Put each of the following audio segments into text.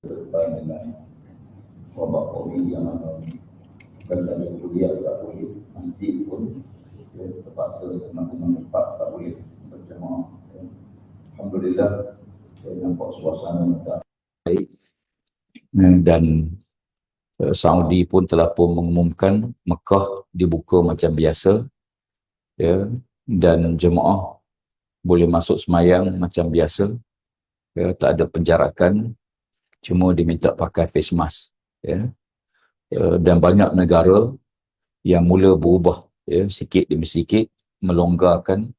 dengan wabak COVID yang bukan saja kuliah tak boleh, masjid pun terpaksa semakin cepat tak boleh berjemaah. Alhamdulillah, saya nampak suasana tak baik, dan Saudi pun telah pun mengumumkan Mekah dibuka macam biasa, ya, dan jemaah boleh masuk semayang macam biasa, ya, tak ada penjarakan, cuma diminta pakai face mask, ya. Dan banyak negara yang mula berubah, ya, sikit demi sikit melonggarkan,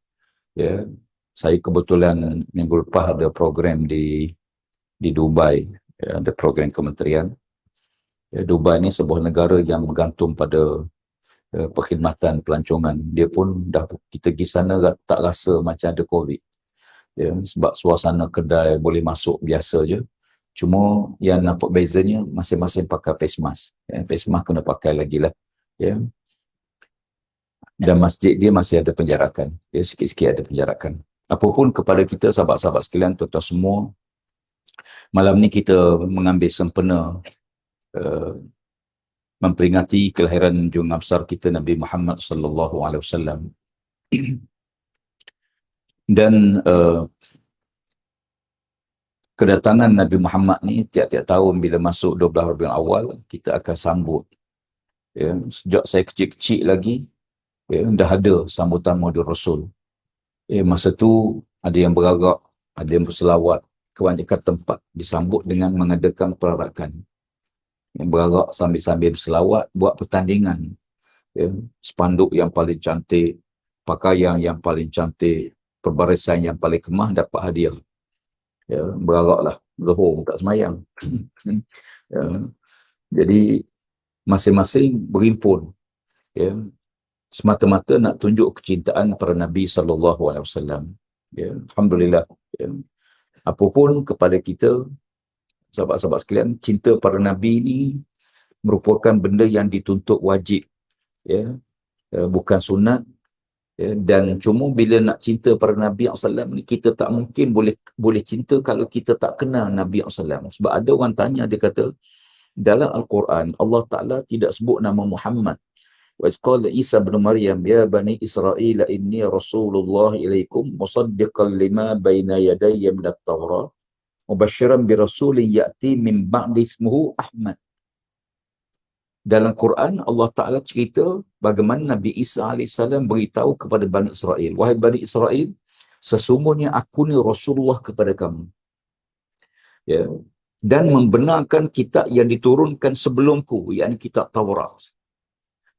ya. Saya kebetulan minggu lepas ada program di Dubai, ya, ada program kementerian. Ya, Dubai ni sebuah negara yang bergantung pada perkhidmatan pelancongan. Dia pun dah kita pergi sana tak rasa macam ada COVID, ya, sebab suasana kedai boleh masuk biasa je. Cuma yang nampak bezanya masing-masing pakai face mask, ya. Face mask kena pakai lagi lah, ya. Dan masjid dia masih ada penjarakan, ya, sikit-sikit ada penjarakan. Apapun kepada kita sahabat-sahabat sekalian, tuan-tuan semua, malam ni kita mengambil sempena memperingati kelahiran junjungan besar kita Nabi Muhammad sallallahu alaihi wasallam. Dan kedatangan Nabi Muhammad ni tiap-tiap tahun bila masuk 12 Rabiul Awal kita akan sambut, ya. Sejak saya kecil-kecil lagi, ya, dah ada sambutan Maulid Rasul. Masa tu ada yang beragak, ada yang berselawat. Kebanyakan tempat disambut dengan mengadakan perarakan. Yang beragak sambil-sambil berselawat, buat pertandingan, ya. Spanduk yang paling cantik, pakaian yang paling cantik, perbarisan yang paling kemah dapat hadiah. Ya, beragaklah, Zuhur tak semayang. Ya. Jadi masing-masing berimpun, ya, semata-mata nak tunjuk kecintaan para Nabi sallallahu alaihi wasallam. Ya, alhamdulillah, ya. Apapun kepada kita, sahabat-sahabat sekalian, cinta para Nabi ni merupakan benda yang dituntut wajib, ya, bukan sunat, ya. Dan cuma bila nak cinta para Nabi SAW ni, kita tak mungkin boleh cinta kalau kita tak kenal Nabi SAW. Sebab ada orang tanya, dia kata dalam Al-Quran Allah Ta'ala tidak sebut nama Muhammad. Wa qala Isa bin Maryam ya bani Israel inni rasulullah ilaikum musaddiqan lima baina yadayya min at-Taurat mubasysyiran bi rasulin ya'ti min ba'di ismuhu Ahmad. Dalam Quran Allah Ta'ala cerita bagaimana Nabi Isa AS beritahu kepada Bani Israel, wahai Bani Israel, sesungguhnya aku ni Rasulullah kepada kamu, ya, dan membenarkan kitab yang diturunkan sebelumku, yakni kitab Taurat,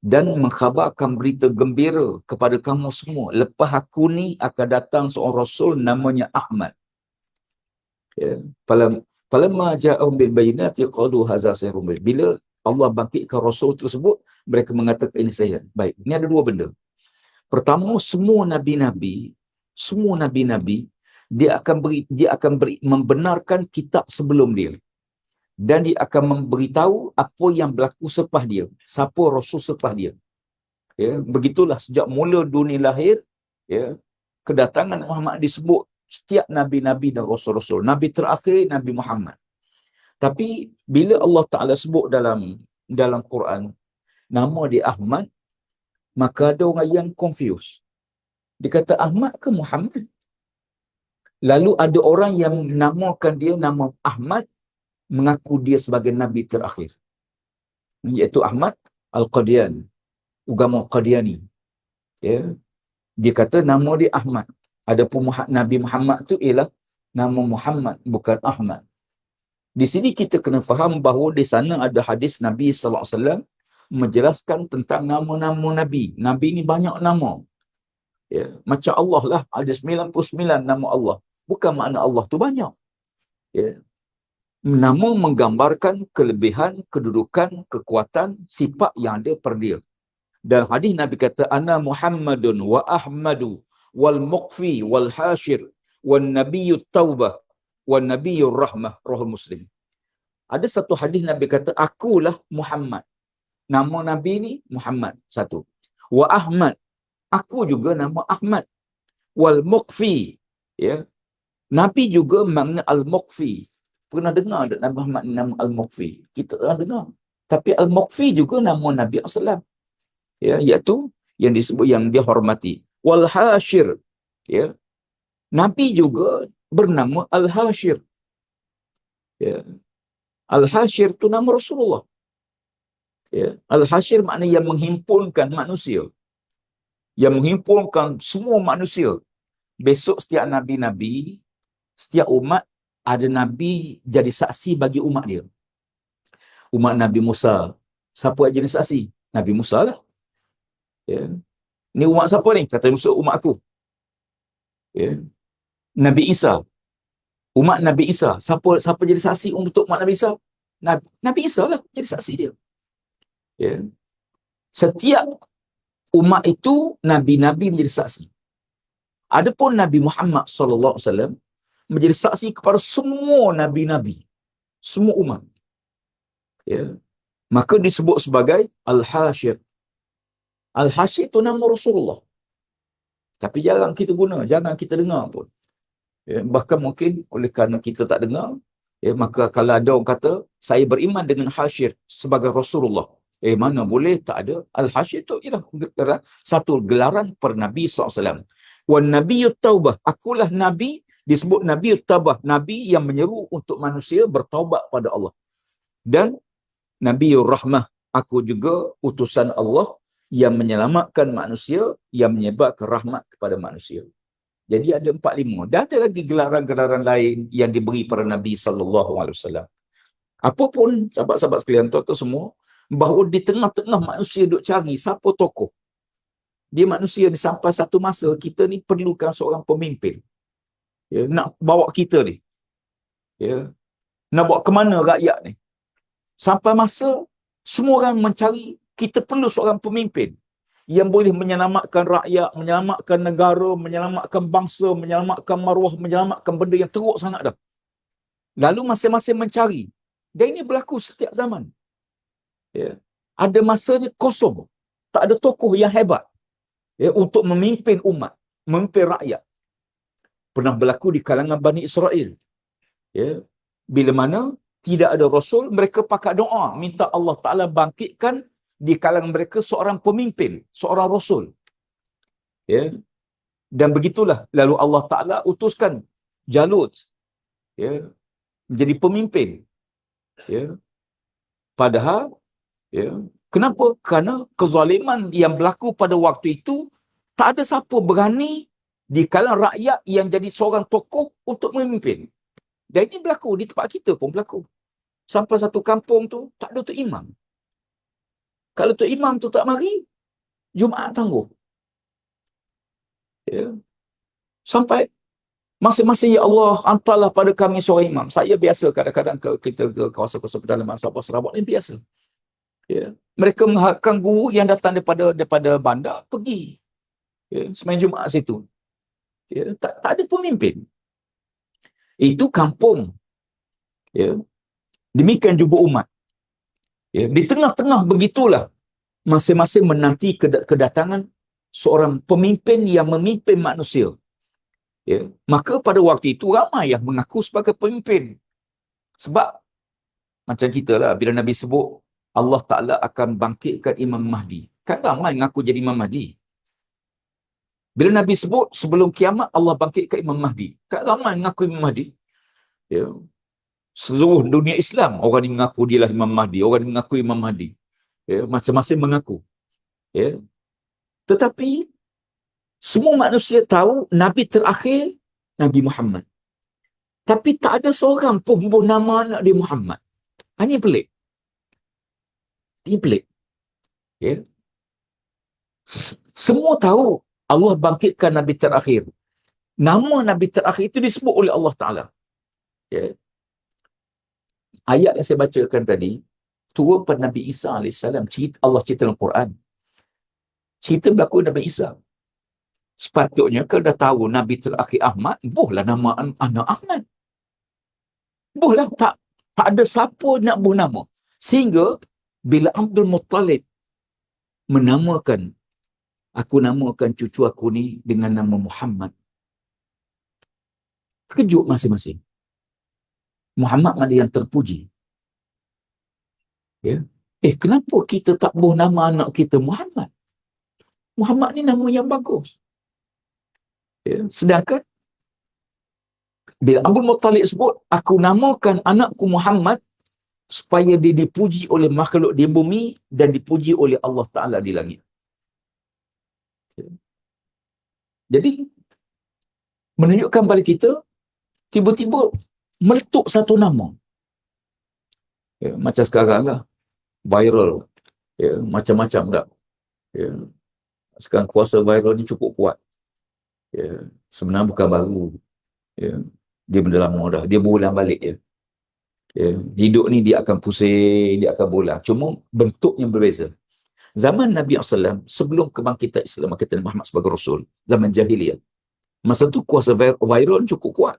dan mengkhabarkan berita gembira kepada kamu semua, lepas aku ni akan datang seorang Rasul namanya Ahmad. Ya. Falamma ja'ahum bil bayyinati qalu hadza sihrun mubin. Bila Allah bangkitkan Rasul tersebut, mereka mengatakan ini sihir. Baik, ini ada dua benda. Pertama, semua nabi-nabi dia akan membenarkan kitab sebelum dia, dan dia akan memberitahu apa yang berlaku selepas dia, siapa Rasul selepas dia. Ya, begitulah sejak mula dunia lahir, ya, kedatangan Muhammad disebut setiap nabi-nabi dan rasul-rasul. Nabi terakhir Nabi Muhammad. Tapi bila Allah Ta'ala sebut dalam Quran nama dia Ahmad, maka ada orang yang confused. Dia kata Ahmad ke Muhammad? Lalu ada orang yang namakan dia nama Ahmad, mengaku dia sebagai Nabi terakhir, iaitu Ahmad Al-Qadian, agama Qadiani. Ya. Dia kata nama dia Ahmad. Adapun Nabi Muhammad tu ialah nama Muhammad, bukan Ahmad. Di sini kita kena faham bahawa di sana ada hadis Nabi SAW menjelaskan tentang nama-nama Nabi. Nabi ni banyak nama. Ya. Macam Allah lah, ada 99 nama Allah. Bukan makna Allah tu banyak. Ya. Nama menggambarkan kelebihan, kedudukan, kekuatan, sifat yang ada pada dia. Dan hadis Nabi kata, Ana Muhammadun wa Ahmadu wal Muqfi wal Hashir wal Nabiyyut Taubah wal Nabiyyur Rahmah, Rahul Muslim. Ada satu hadis Nabi kata, akulah Muhammad. Nama Nabi ni Muhammad, satu. Wa Ahmad, aku juga nama Ahmad. Wal Muqfi, ya. Nabi juga makna Al-Muqfi, pernah dengar tak Nabi Muhammad ni nama Al-Muqfi? Kita pernah dengar. Tapi Al-Muqfi juga nama Nabi SAW. Ya, iaitu yang disebut, yang dihormati. Wal-Hashir. Ya. Nabi juga bernama Al-Hashir. Ya. Al-Hashir tu nama Rasulullah. Ya. Al-Hashir maknanya yang menghimpunkan manusia. Yang menghimpunkan semua manusia. Besok setiap Nabi-Nabi, setiap umat, ada Nabi jadi saksi bagi umat dia. Umat Nabi Musa, siapa yang jadi saksi? Nabi Musa lah. Ya. Ni umat siapa ni? Kata Musa, umat aku. Ya. Nabi Isa, umat Nabi Isa, siapa jadi saksi untuk umat Nabi Isa? Nabi Isa lah jadi saksi dia. Ya. Setiap umat itu nabi-nabi menjadi saksi. Adapun Nabi Muhammad sallallahu alaihi wasallam menjadi saksi kepada semua nabi-nabi, semua umat. Ya. Maka disebut sebagai Al-Hashir. Al-Hashir itu nama Rasulullah. Tapi jarang kita guna, jangan kita dengar pun. Ya, bahkan mungkin oleh kerana kita tak dengar, ya, maka kalau ada orang kata, saya beriman dengan Hashir sebagai Rasulullah. Mana boleh, tak ada. Al-Hashir itu ialah satu gelaran per Nabi SAW. Wan Nabiyut Taubah, akulah Nabi, disebut Nabiyut Taubah, Nabi yang menyeru untuk manusia bertaubat pada Allah. Dan Nabiyur Rahmah, aku juga utusan Allah yang menyelamatkan manusia, yang menyebarkan rahmat kepada manusia. Jadi ada 4-5. Dan ada lagi gelaran-gelaran lain yang diberi para Nabi SAW. Apapun, sahabat-sahabat sekalian, tuan-tuan semua, bahawa di tengah-tengah manusia duk cari siapa tokoh. Dia manusia ni sampai satu masa, kita ni perlukan seorang pemimpin. Ya, nak bawa kita ni. Ya, nak bawa ke mana rakyat ni. Sampai masa, semua orang mencari, kita perlu seorang pemimpin yang boleh menyelamatkan rakyat, menyelamatkan negara, menyelamatkan bangsa, menyelamatkan maruah, menyelamatkan benda yang teruk sangat dah. Lalu masing-masing mencari. Dan ini berlaku setiap zaman. Ya. Ada masanya kosong. Tak ada tokoh yang hebat, ya, untuk memimpin umat, memimpin rakyat. Pernah berlaku di kalangan Bani Israel. Ya. Bila mana tidak ada Rasul, mereka pakai doa, minta Allah Ta'ala bangkitkan di kalangan mereka seorang pemimpin, seorang Rasul. Ya. Dan begitulah, lalu Allah Ta'ala utuskan Jalut, ya, menjadi pemimpin. Ya. Padahal, ya, kenapa? Kerana kezaliman yang berlaku pada waktu itu, tak ada siapa berani di kalangan rakyat yang jadi seorang tokoh untuk memimpin. Dan ini berlaku di tempat kita pun berlaku. Sampai satu kampung tu tak ada tok imam. Kalau tok imam tu tak mari, Jumaat tangguh. Ya. Sampai masing-masing, ya Allah, hantarlah pada kami seorang imam. Saya biasa kadang-kadang kita ke kawasan-kawasan pedalaman Sabah Sarawak ni biasa. Ya. Mereka mengharapkan guru yang datang daripada bandar pergi. Ya. Semain Jumaat situ. Ya. Tak ada pemimpin. Itu kampung. Ya. Demikian juga umat. Ya. Di tengah-tengah begitulah masing-masing menanti kedatangan seorang pemimpin yang memimpin manusia. Ya. Maka pada waktu itu ramai yang mengaku sebagai pemimpin. Sebab macam kita lah, bila Nabi sebut Allah Ta'ala akan bangkitkan Imam Mahdi, kan ramai mengaku jadi Imam Mahdi. Bila Nabi sebut sebelum kiamat Allah bangkitkan Imam Mahdi, kan ramai mengaku Imam Mahdi. Ya. Seluruh dunia Islam, orang yang mengaku dialah Imam Mahdi, orang yang mengaku Imam Mahdi. Ya. Masing-masing mengaku. Ya. Tetapi semua manusia tahu Nabi terakhir Nabi Muhammad. Tapi tak ada seorang pun nama anak dia Muhammad. Ini pelik. Ini pelik. Ya. Semua tahu Allah bangkitkan Nabi terakhir. Nama Nabi terakhir itu disebut oleh Allah Ta'ala. Ya. Ayat yang saya bacakan tadi, turun pada Nabi Isa AS. Allah cerita dalam Quran. Cerita berlaku Nabi Isa. Sepatutnya kalau dah tahu Nabi terakhir Ahmad, buhlah nama anak Ahmad. Buhlah, tak ada siapa nak buh nama. Sehingga bila Abdul Muttalib menamakan, aku namakan cucu aku ni dengan nama Muhammad, terkejut masing-masing. Muhammad mana yang terpuji. Ya. Kenapa kita tak boleh nama anak kita Muhammad? Muhammad ni nama yang bagus. Ya. Sedangkan bila Abdul Muttalib sebut, aku namakan anakku Muhammad supaya dia dipuji oleh makhluk di bumi dan dipuji oleh Allah Ta'ala di langit. Ya. Jadi, menunjukkan pada kita, tiba-tiba meletup satu nama. Ya. Macam sekarang lah, viral. Ya. Macam-macam tak. Ya. Sekarang kuasa viral ni cukup kuat. Ya. Sebenarnya bukan baru. Ya. Dia benda lama dah. Dia berulang balik je. Ya. Hidup ni dia akan pusing, dia akan berulang. Cuma bentuknya berbeza. Zaman Nabi SAW, sebelum kebangkitan Islam, kata Muhammad sebagai Rasul, zaman jahiliyah, masa tu kuasa viral cukup kuat.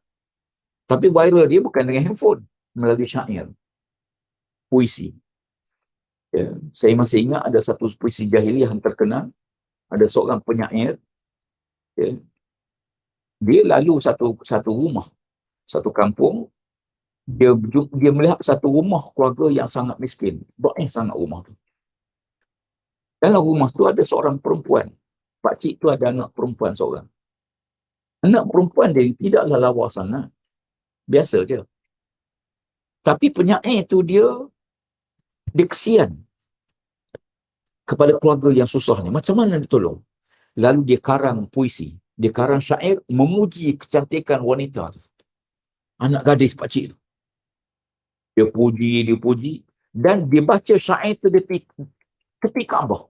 Tapi viral dia bukan dengan handphone, melalui syair, puisi. Ya. Saya masih ingat ada satu puisi jahiliyah yang terkenal, ada seorang penyair, ya. Dia lalu satu rumah, satu kampung, dia melihat satu rumah keluarga yang sangat miskin, baik sangat rumah tu. Dalam rumah tu ada seorang perempuan. Pakcik tu ada anak perempuan seorang. Anak perempuan dia tidaklah lawa sangat. Biasa je. Tapi penyair tu dia kesian kepada keluarga yang susah ni. Macam mana dia tolong? Lalu dia karang puisi. Dia karang syair memuji kecantikan wanita tu. Anak gadis pakcik tu. Dia puji. Dan dia baca syair tu tepi Kaabah.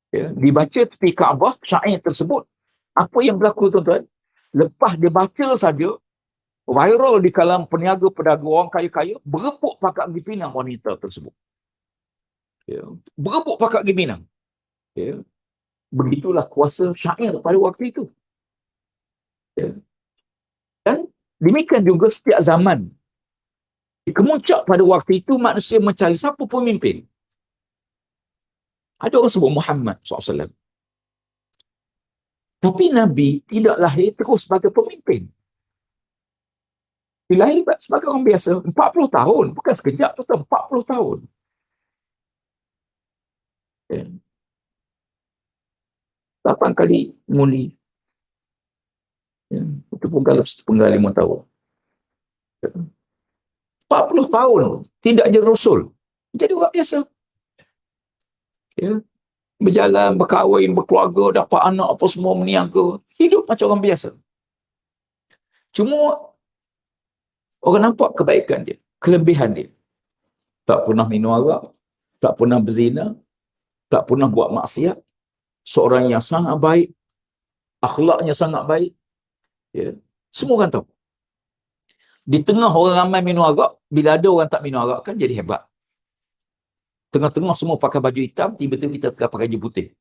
Ya, dibaca tepi Kaabah, syair tersebut. Apa yang berlaku tuan-tuan? Lepas dia baca saja, viral di kalangan peniaga, pedagang, orang kaya-kaya, berebut pakat pergi pinang wanita tersebut. Ya. Berebut pakat pergi pinang. Ya. Begitulah kuasa syair pada waktu itu. Ya. Dan demikian juga setiap zaman. Di kemuncak pada waktu itu, manusia mencari siapa pemimpin. Ada orang sebut Muhammad SAW. Tapi Nabi tidak lahir terus sebagai pemimpin. Dia lahir sebagai orang biasa. 40 tahun. Bukan sekejap tu, 40 tahun. Ya. 8 kali mengundi. Ya. Itu penggal 5 tahun. Ya. 40 tahun tidak jadi Rasul. Jadi orang biasa. Ya. Berjalan, berkahwin, berkeluarga, dapat anak apa semua, meniaga. Hidup macam orang biasa. Cuma orang nampak kebaikan dia, kelebihan dia. Tak pernah minum arak, tak pernah berzina, tak pernah buat maksiat. Seorang yang sangat baik, akhlaknya sangat baik. Ya. Semua orang tahu. Di tengah orang ramai minum arak, bila ada orang tak minum arak kan jadi hebat. Tengah-tengah semua pakai baju hitam, tiba-tiba kita pakai baju putih.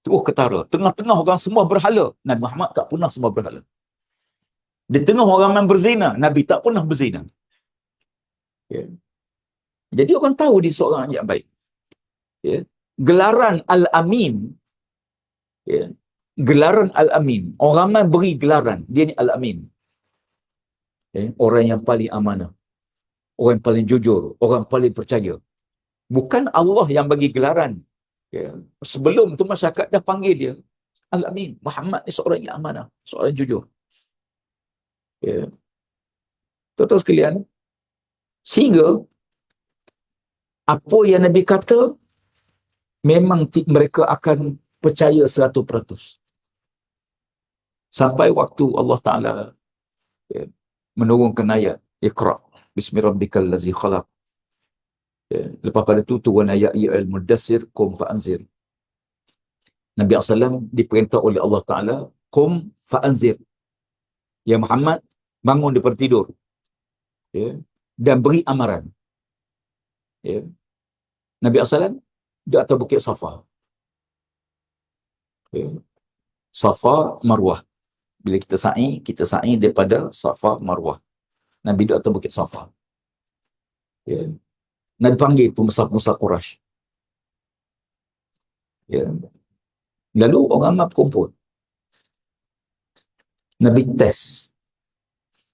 Terus ketara. Tengah-tengah orang semua berhala. Nabi Muhammad tak pernah semua berhala. Di tengah orang yang berzina, Nabi tak pernah berzina. Ya. Jadi orang tahu dia seorang yang baik. Ya. Gelaran Al-Amin. Ya. Gelaran Al-Amin. Orang ramai beri gelaran. Dia ni Al-Amin. Ya. Orang yang paling amanah. Orang yang paling jujur. Orang yang paling percaya. Bukan Allah yang bagi gelaran. Ya. Sebelum tu masyarakat dah panggil dia Al-Amin. Muhammad ni seorang yang amanah. Seorang yang jujur. Ya. Tuan-tuan sekalian, sehingga apa yang Nabi kata, memang mereka akan percaya 100%. Sampai waktu Allah Ta'ala ya, menurunkan ayat Iqra' Bismi Rabbikal Lazi Khalaq. Ya, lepas pada itu turun ayat Ya Al-Mudassir Qum Fa'anzir. Nabi SAW diperintah oleh Allah Ta'ala, Qum Fa'anzir. Ya Muhammad, bangun daripada tidur. Ya, dan beri amaran. Ya. Nabi SAW di atas bukit Safa. Ya. Safa Marwah. Bila kita sa'i daripada Safa Marwah. Nabi di atas bukit Safa. Ya. Nabi panggil pembesar-pembesar Quraisy. Ya. Lalu orang ramai berkumpul. Nabi tes.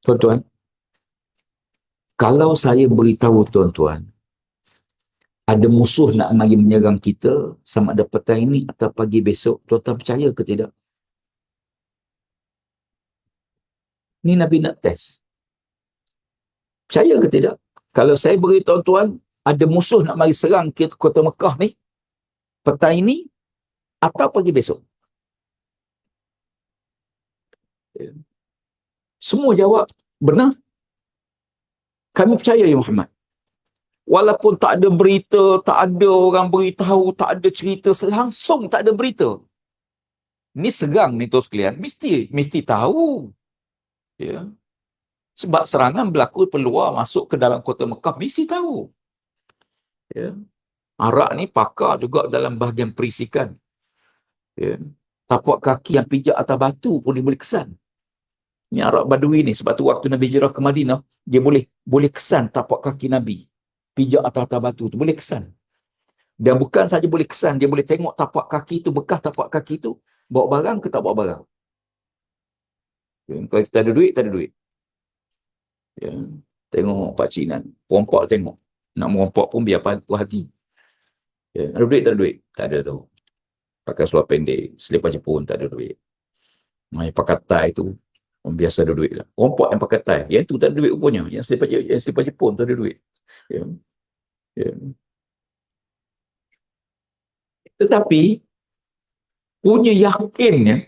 Tuan-tuan, Kalau saya beritahu tuan-tuan, ada musuh nak mari menyerang kita sama ada petang ini atau pagi besok, tuan-tuan percaya ke tidak? Ni Nabi nak test. Percaya ke tidak? Kalau saya beritahu tuan, ada musuh nak mari serang kita kota Mekah ni, petang ini atau pagi besok. Semua jawab, benar. Kami percaya ya Muhammad. Walaupun tak ada berita, tak ada orang beritahu, tak ada cerita, langsung tak ada berita. Ni serang ni tuan sekalian, mesti tahu. Ya. Sebab serangan berlaku peluar masuk ke dalam kota Mekah, mesti tahu. Ya. Arak ni pakar juga dalam bahagian perisikan. Ya. Tapak kaki yang pijak atas batu pun dia boleh kesan. Ni Arak Badui ni, sebab tu waktu Nabi hijrah ke Madinah, dia boleh kesan tapak kaki Nabi. Pijak atas batu tu, boleh kesan. Dan bukan saja boleh kesan, dia boleh tengok tapak kaki tu, bekas tapak kaki tu, bawa barang ke tak bawa barang. Ya. Kalau kita ada duit, tak ada duit. Ya. Tengok Pak Cik Nan, perompak tengok. Nak merompak pun biar puas hati. Ya. Ada duit, tak ada duit? Tak ada tu. Pakai seluar pendek, selipar Jepun, tak ada duit. Main pakai tie tu, orang biasa ada duit lah. Rompak yang pakai tie, yang tu tak ada duit rupanya. Yang selipar Jepun tak ada duit. Ya. Ya. Tetapi, punya yakinnya,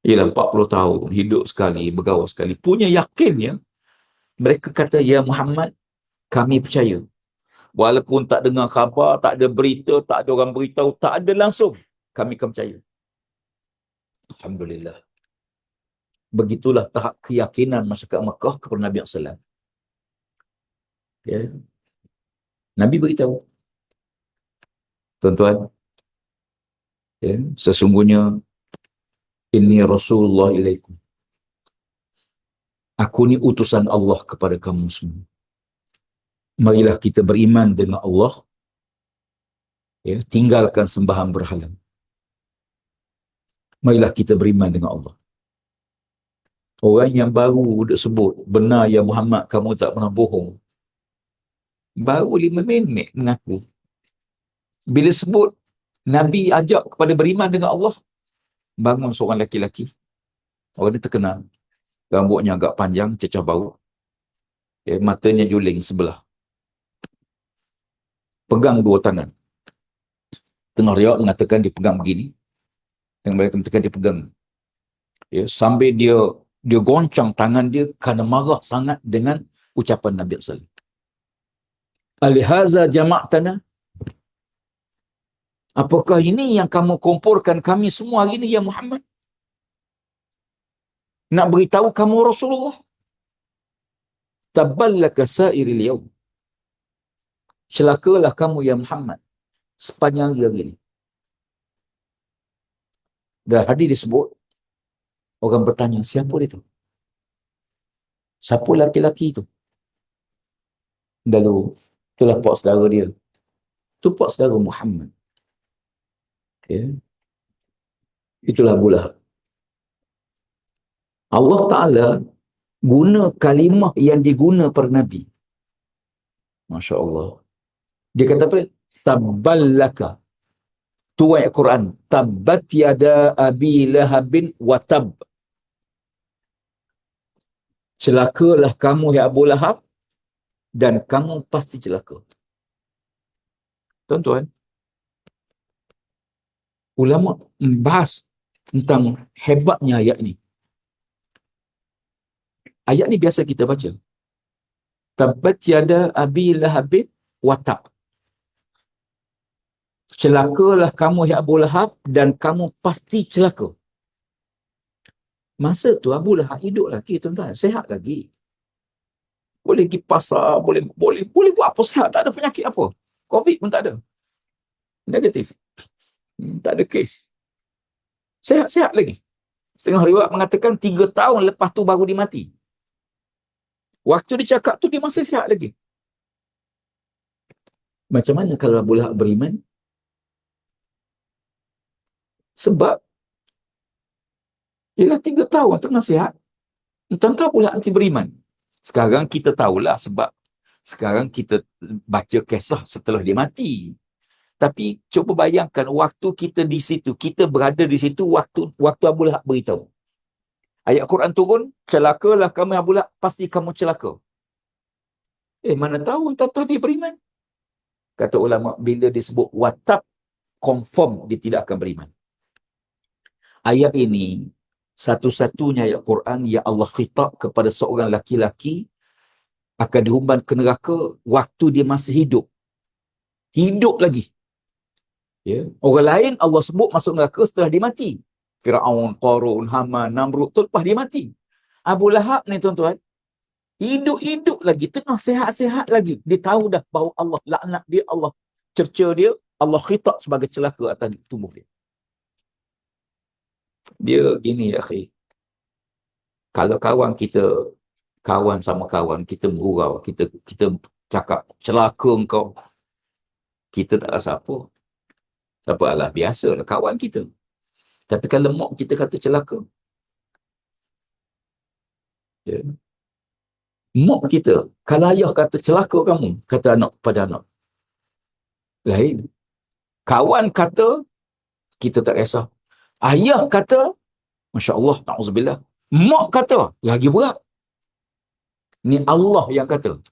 ialah 40 tahun, hidup sekali, bergaul sekali, punya yakinnya, mereka kata, ya Muhammad, kami percaya. Walaupun tak dengar khabar, tak ada berita, tak ada orang beritahu, tak ada langsung, kami akan percaya. Alhamdulillah. Begitulah tahap keyakinan masyarakat Mekah kepada Nabi SAW. Ya. Nabi beritahu, tuan-tuan, ya, sesungguhnya inni Rasulullah ilaikum. Aku ni utusan Allah kepada kamu semua. Marilah kita beriman dengan Allah, ya, tinggalkan sembahan berhala. Marilah kita beriman dengan Allah. Orang yang baru sebut, benar ya Muhammad, kamu tak pernah bohong, baru 5 minit mengaku. Bila sebut Nabi ajak kepada beriman dengan Allah, bangun seorang lelaki-lelaki. Orang dia terkenal. Rambutnya agak panjang, cecah bau. Ya, matanya juling sebelah. Pegang 2 tangan. Tengah riwayat mengatakan dia pegang begini. Tengah riwayat mengatakan dia pegang. Ya, sambil dia goncang tangan dia kerana marah sangat dengan ucapan Nabi SAW. Alihaza jama'tana. Apakah ini yang kamu kumpulkan kami semua hari ini ya Muhammad? Nak beritahu kamu Rasulullah. Taballaka sa'iril yawm. Celakalah kamu ya Muhammad sepanjang hari ini. Dan hadis disebut, orang bertanya, siapa dia tu? Siapa laki-laki tu? Lalu, itulah pak saudara dia. Itu pak saudara Muhammad. Okay. Itulah Abu Lahab. Allah Ta'ala guna kalimah yang diguna per Nabi. Masya Allah. Dia kata apa? Tabballaka. Tu ayat Quran. Tabbat yada abi lahabin watab. Celakalah kamu ya Abu Lahab dan kamu pasti celaka. Tuan-tuan, ulama membahas tentang hebatnya ayat ni. Ayat ni biasa kita baca. Tabbat yada abi lahabin watab. Celakalah kamu ya Abu Lahab dan kamu pasti celaka. Masa tu Abu Lahab hidup lagi, tuan-tuan, sehat lagi. Boleh pergi pasar, boleh buat apa, sehat, tak ada penyakit apa. Covid pun tak ada. Negatif. Tak ada kes. Sehat-sehat lagi. Setengah riwayat mengatakan 3 tahun lepas tu baru dia mati. Waktu dia cakap tu dia masih sihat lagi. Macam mana kalau Abu Lahab beriman? Sebab ialah 3 tahun tengah sihat, entah Abu Lahab nanti beriman. Sekarang kita tahulah sebab sekarang kita baca kisah setelah dia mati. Tapi cuba bayangkan waktu kita di situ, kita berada di situ waktu Abu Lahab beritahu. Ayat Quran turun, celakalah kamu Abu Lahab, pasti kamu celaka. Mana tahu entah dia beriman. Kata ulama, bila disebut watab, confirm dia tidak akan beriman. Ayat ini satu-satunya ayat Quran yang Allah khitab kepada seorang laki-laki akan dihumban ke neraka waktu dia masih hidup. Hidup lagi. Ya. Orang lain Allah sebut masuk neraka setelah dia mati. Firaun, Qarun, Haman, Namrud tu lepas dia mati. Abu Lahab ni tuan-tuan, hidup-hidup lagi, tengah sihat-sihat lagi. Dia tahu dah bahawa Allah laknat dia, Allah cerca dia, Allah khitab sebagai celaka atas tubuh dia. Dia gini ya akhi. Kalau kawan sama kawan, kita bergurau, kita cakap celaka engkau, kita tak rasa apa. Apa alah, biasalah kawan kita. Tapi kalau mak kita kata celaka, ya. Mak kita, kalau ayah kata celaka kamu, kata anak pada anak, lain. Kawan kata, kita tak kisah. Ayah kata, Masya Allah, na'udzubillah. Mak kata, lagi berat. Ni Allah yang kata.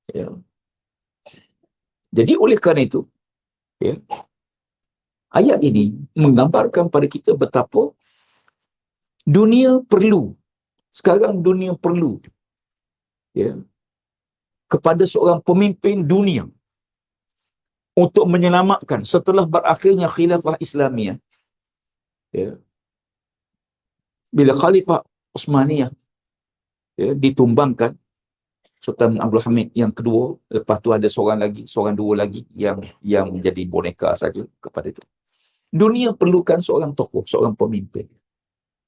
Ya. Jadi oleh kerana itu, ya, ayat ini menggambarkan pada kita betapa dunia perlu. Sekarang dunia perlu, ya, kepada seorang pemimpin dunia untuk menyelamatkan setelah berakhirnya khilafah Islamiyah. Ya. Bila Khalifah Uthmaniyah, ya, ditumbangkan, Sultan Abdul Hamid yang kedua, lepas tu ada seorang dua lagi yang menjadi boneka saja kepada itu. Dunia perlukan seorang tokoh, seorang pemimpin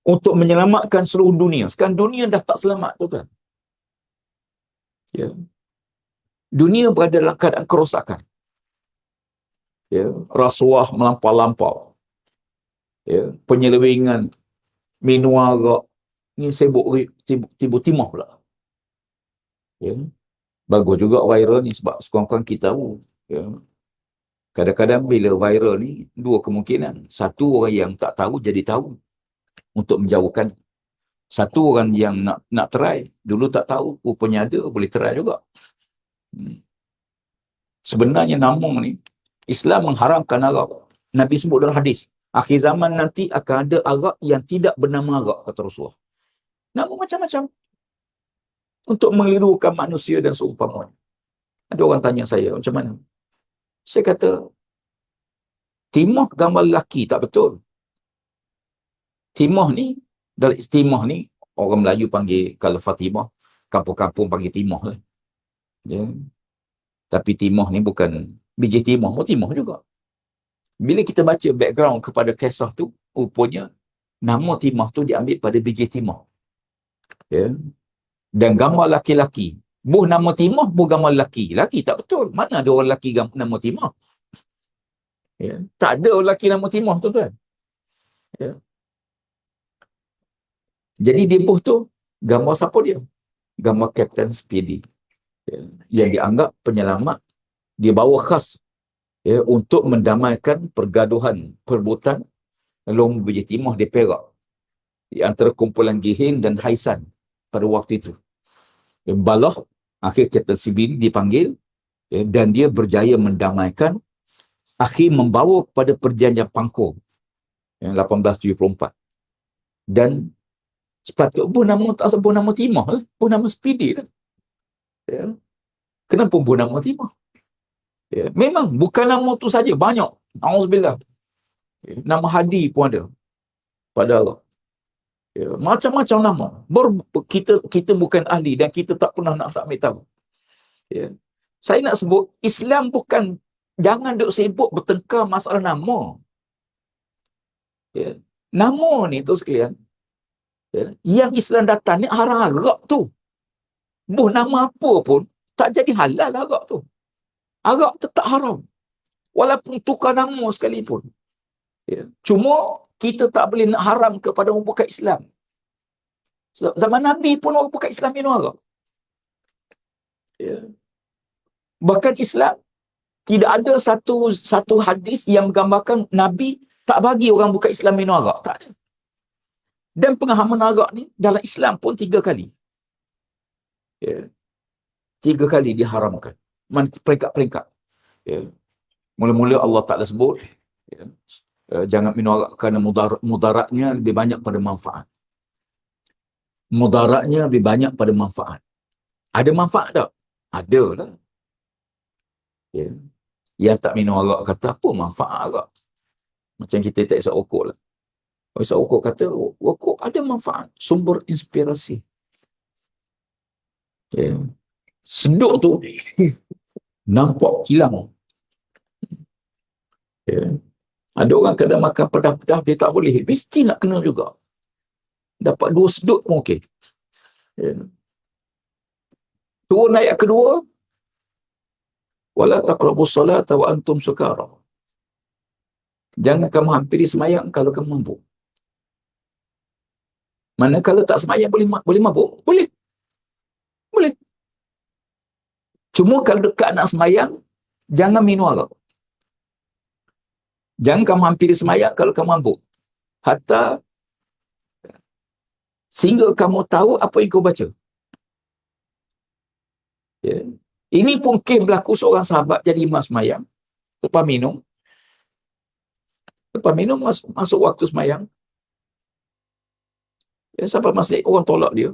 untuk menyelamatkan seluruh dunia. Sekarang dunia dah tak selamat, tuan-tuan. Ya. Dunia berada dalam keadaan kerosakan. Ya. Rasuah melampau-lampau. Ya. Penyelewengan, minum arak. Ni sibuk timah pula. Ya. Bagus juga viral ni sebab sekurang-kurang kita tahu. Ya. Kadang-kadang bila viral ni, dua kemungkinan. Satu, orang yang tak tahu jadi tahu untuk menjauhkan. Satu, orang yang nak try, dulu tak tahu, rupanya ada, boleh try juga. Sebenarnya nama ni, Islam mengharamkan arak. Nabi sebut dalam hadis, akhir zaman nanti akan ada arak yang tidak bernama arak, kata Rasulullah. Nama macam-macam. Untuk mengelirukan manusia dan seumpamanya. Ada orang tanya saya, macam mana? Saya kata, timah gambar lelaki, tak betul. Timah ni, dalam timah ni, orang Melayu panggil, kalau Fatimah, kampung-kampung panggil timah lah. Ya. Tapi timah ni bukan biji timah, mau timah juga. Bila kita baca background kepada kisah tu, rupanya nama timah tu diambil pada biji timah. Ya. Dan gambar laki-laki. Buh nama timah, buh gambar lelaki. Laki tak betul. Mana ada orang lelaki nama timah? Ya. Tak ada orang lelaki nama timah, tuan-tuan. Ya. Jadi di buh tu, gambar siapa dia? Gambar Captain Speedy. Ya. Yang dianggap penyelamat. Dia bawa khas, ya, untuk mendamaikan pergaduhan, perbutan lomba biji timah di Perak. Di antara kumpulan Gihin dan Haisan pada waktu itu. Ya, Balah, akhir Captain Speedy dipanggil, ya, dan dia berjaya mendamaikan, akhir membawa kepada perjanjian Pangkor, ya, 1874. Dan sepatutnya buh nama tak sebut nama timah lah, buh nama Speedy lah. Ya. Kenapa buh nama timah? Ya. Memang bukan nama tu saja, banyak. Auzubillah. Ya. Nama Hadi pun ada pada Arab. Ya. Macam-macam nama. Kita bukan ahli dan kita tak pernah nak ambil tahu. Ya. Saya nak sebut, Islam bukan, jangan duk sibuk bertengkar masalah nama. Ya. Nama ni tu sekalian, ya, yang Islam datang ni haram arak tu. Buh nama apa pun tak jadi halal arak tu. Arak tetap haram. Walaupun tukar nama sekalipun. Ya. Cuma kita tak boleh nak haram kepada orang bukan Islam. Zaman Nabi pun orang bukan Islam minum arak. Ya. Bahkan Islam tidak ada satu hadis yang menggambarkan Nabi tak bagi orang bukan Islam minum arak. Tak ada. Dan penghaman arak ni dalam Islam pun 3 kali. Ya. 3 kali diharamkan. Peringkat-peringkat. Ya. Mula-mula Allah Ta'ala sebut, ya, jangan minum arak kerana mudaratnya lebih banyak pada manfaat. Mudaratnya lebih banyak pada manfaat. Ada manfaat tak? Ada lah. Ya. Yang tak minum arak kata, apa manfaat arak? Macam kita tak isap rokok lah. Isap rokok kata, rokok ada manfaat. Sumber inspirasi. Ya. Seduk tu, nampak kilang. Ya. Ada orang kadang makan pedas-pedas, dia tak boleh. Mesti nak kena juga. Dapat 2 sedut pun okey. Ya. Turun ayat kedua, wala taqrabus salata wa antum sukara. Jangan kamu hampiri sembahyang kalau kamu mabuk. Mana kalau tak sembahyang boleh mabuk? Boleh. Boleh. Cuma kalau dekat nak sembahyang, jangan minum arak. Jangan kamu hampiri sembahyang kalau kamu mabuk. Hatta sehingga kamu tahu apa yang kau baca. Ya. Ini pun kes berlaku seorang sahabat jadi imam sembahyang. Lepas minum masuk waktu sembahyang. Ya, sahabat masjid orang tolak dia.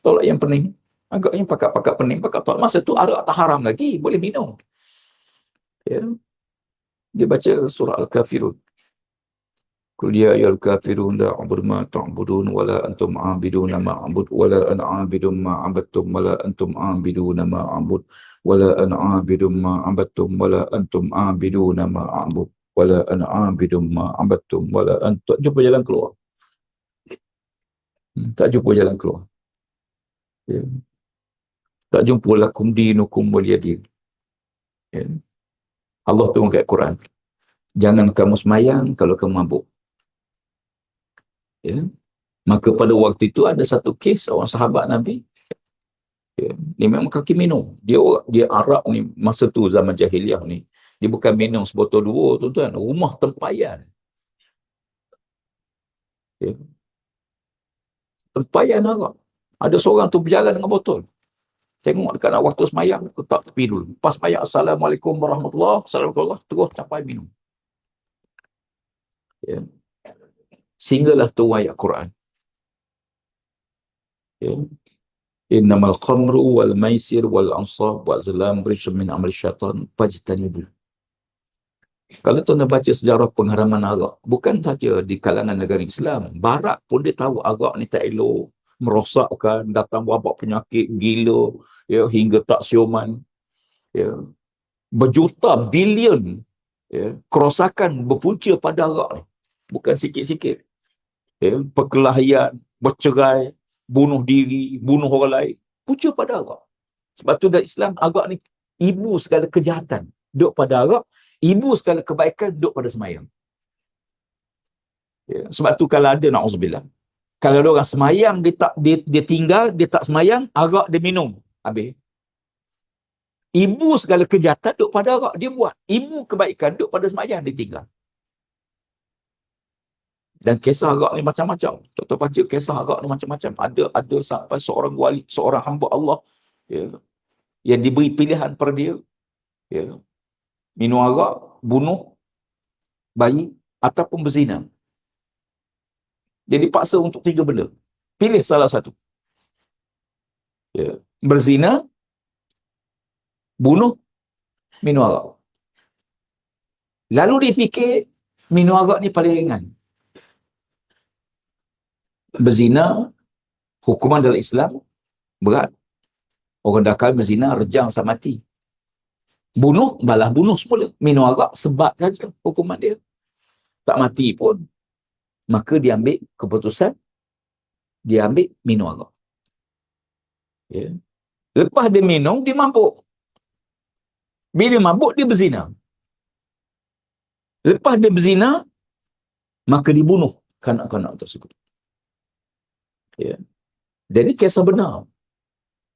Tolak yang pening. Agaknya pakat-pakat pening, pakat tolak. Masa tu arak tak haram lagi, boleh minum. Ya. Dia baca surah Al-Kafirun. Qul ya ayyuhal kafirun la a'budu ma ta'budun wala antum 'abiduna ma a'bud wala ana 'abidun ma 'abadtum wala antum 'abiduna ma a'bud wala ana 'abidun ma 'abadtum wala antum 'abiduna ma a'bud wala ana 'abidun ma 'abadtum wala antum. Tak jumpa jalan keluar. Tak jumpa jalan keluar. Ya. Tak jumpa lakum dinukum waliyadin. Ya. Allah turun kat Quran. Jangan kamu semayang kalau kamu mabuk. Ya. Maka pada waktu itu ada satu kes orang sahabat Nabi. Ya. Dia memang kaki minum. Dia Arab ni, masa tu zaman jahiliah ni. Dia bukan minum sebotol 2, tuan-tuan. Rumah tempayan. Ya. Tempayan arak. Ada seorang tu berjalan dengan botol. Tengok dekat nak waktu semayang, letak tepi dulu. Pas semayang, Assalamualaikum warahmatullahi wabarakatuh, terus capai minum. Ya. Sehinggalah tu ayat Quran. Ya. Innamal khamru wal maisir wal ansab wa azlam rijsun min amali syaitan fajtanibu. Kalau tuan baca sejarah pengharaman arak, bukan saja di kalangan negara Islam, Barat pun dia tahu arak ni tak elok, merosakkan, datang wabak penyakit, gila, ya, hingga tak siuman. Ya. Berjuta bilion, ya, kerosakan berpunca pada arak ni. Bukan sikit-sikit. Ya, perkelahian, bercerai, bunuh diri, bunuh orang lain, punca pada arak. Sebab tu dalam Islam, arak ni ibu segala kejahatan duduk pada arak, ibu segala kebaikan duduk pada semayang. Ya, sebab tu kalau ada, na'udzubillah, kalau ada orang semayang, dia tinggal, dia tak semayang, arak dia minum, habis. Ibu segala kejahatan duduk pada arak, dia buat. Ibu kebaikan duduk pada semayang, dia tinggal. Dan kisah arak ni macam-macam. Tuan-tuan baca kisah arak ni macam-macam. Ada sampai seorang wali, seorang hamba Allah, ya, yang diberi pilihan pada dia, ya, minum arak, bunuh bayi, ataupun berzina. Dia dipaksa untuk 3 benda. Pilih salah satu. Ya. Berzina, bunuh, minum arak. Lalu dia fikir, minum arak ni paling ringan. Berzina, hukuman dalam Islam, berat. Orang dakal berzina, rejang sampai mati. Bunuh, balas bunuh semula. Minum arak, sebab saja hukuman dia. Tak mati pun. Maka dia ambil keputusan, dia ambil minum arak. Ya. Lepas dia minum, dia mabuk. Bila mabuk, dia berzina. Lepas dia berzina, maka dibunuh kanak-kanak tersebut. Ya. Jadi kisah benar.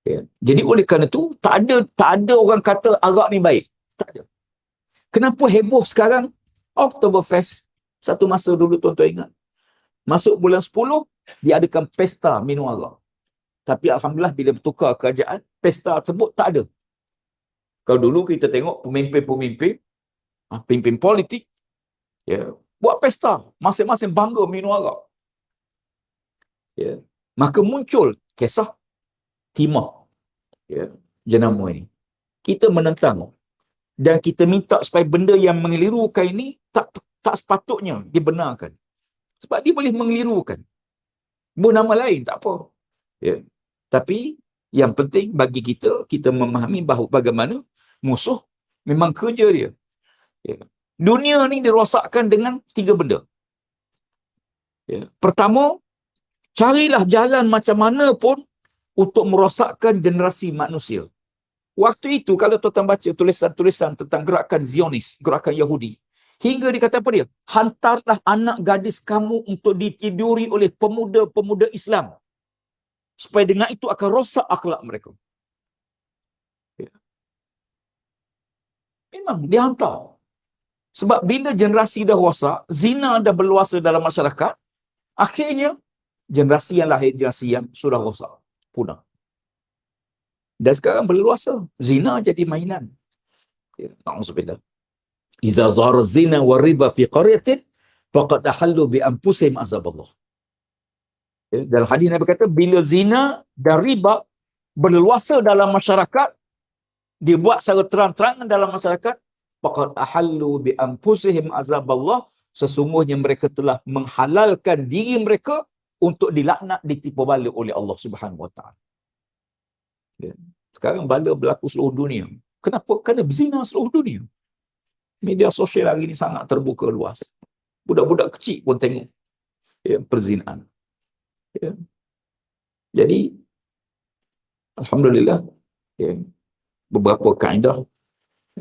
Ya. Jadi oleh kerana itu tak ada orang kata arak ni baik. Tak ada. Kenapa heboh sekarang? Oktoberfest. Satu masa dulu tuan-tuan ingat. Masuk bulan 10, diadakan pesta minum arak. Tapi alhamdulillah bila bertukar kerajaan, pesta tersebut tak ada. Kalau dulu kita tengok pemimpin-pemimpin, pemimpin politik, ya, buat pesta, masing-masing bangga minum arak. Ya. Maka muncul kisah timah, ya, jenama ini. Kita menentang dan kita minta supaya benda yang mengelirukan ini tak sepatutnya dibenarkan. Sebab dia boleh mengelirukan. Bernama lain tak apa. Ya. Tapi yang penting bagi kita memahami bahawa bagaimana musuh memang kerja dia. Ya. Dunia ni dirosakkan dengan 3 benda. Ya. Pertama, carilah jalan macam mana pun untuk merosakkan generasi manusia. Waktu itu kalau tuan-tuan baca tulisan-tulisan tentang gerakan Zionis, gerakan Yahudi, hingga dikata apa dia? Hantarlah anak gadis kamu untuk ditiduri oleh pemuda-pemuda Islam. Supaya dengan itu akan rosak akhlak mereka. Ya. Memang dihantar. Sebab bila generasi dah rosak, zina dah berluasa dalam masyarakat, akhirnya generasi yang lahir, generasi yang sudah rosak, punah. Dan sekarang berluasa. Zina jadi mainan. Ya. Na'udzubillah. Iza zahara zina wa riba fi qaryatin faqad ahallu bi anfusihim azaballah. Ya. Dalam hadis Nabi kata, bila zina dan riba berluasa dalam masyarakat, dibuat secara terang-terangan dalam masyarakat, faqad ahallu bi anfusihim azaballah, sesungguhnya mereka telah menghalalkan diri mereka untuk dilaknat, ditipu balik oleh Allah Subhanahu wa taala. Ya. Sekarang bala berlaku seluruh dunia. Kenapa? Kerana berzina seluruh dunia. Media sosial hari ini sangat terbuka luas. Budak-budak kecil pun tengok, ya, perzinaan. Ya. Jadi alhamdulillah, ya, beberapa kaedah,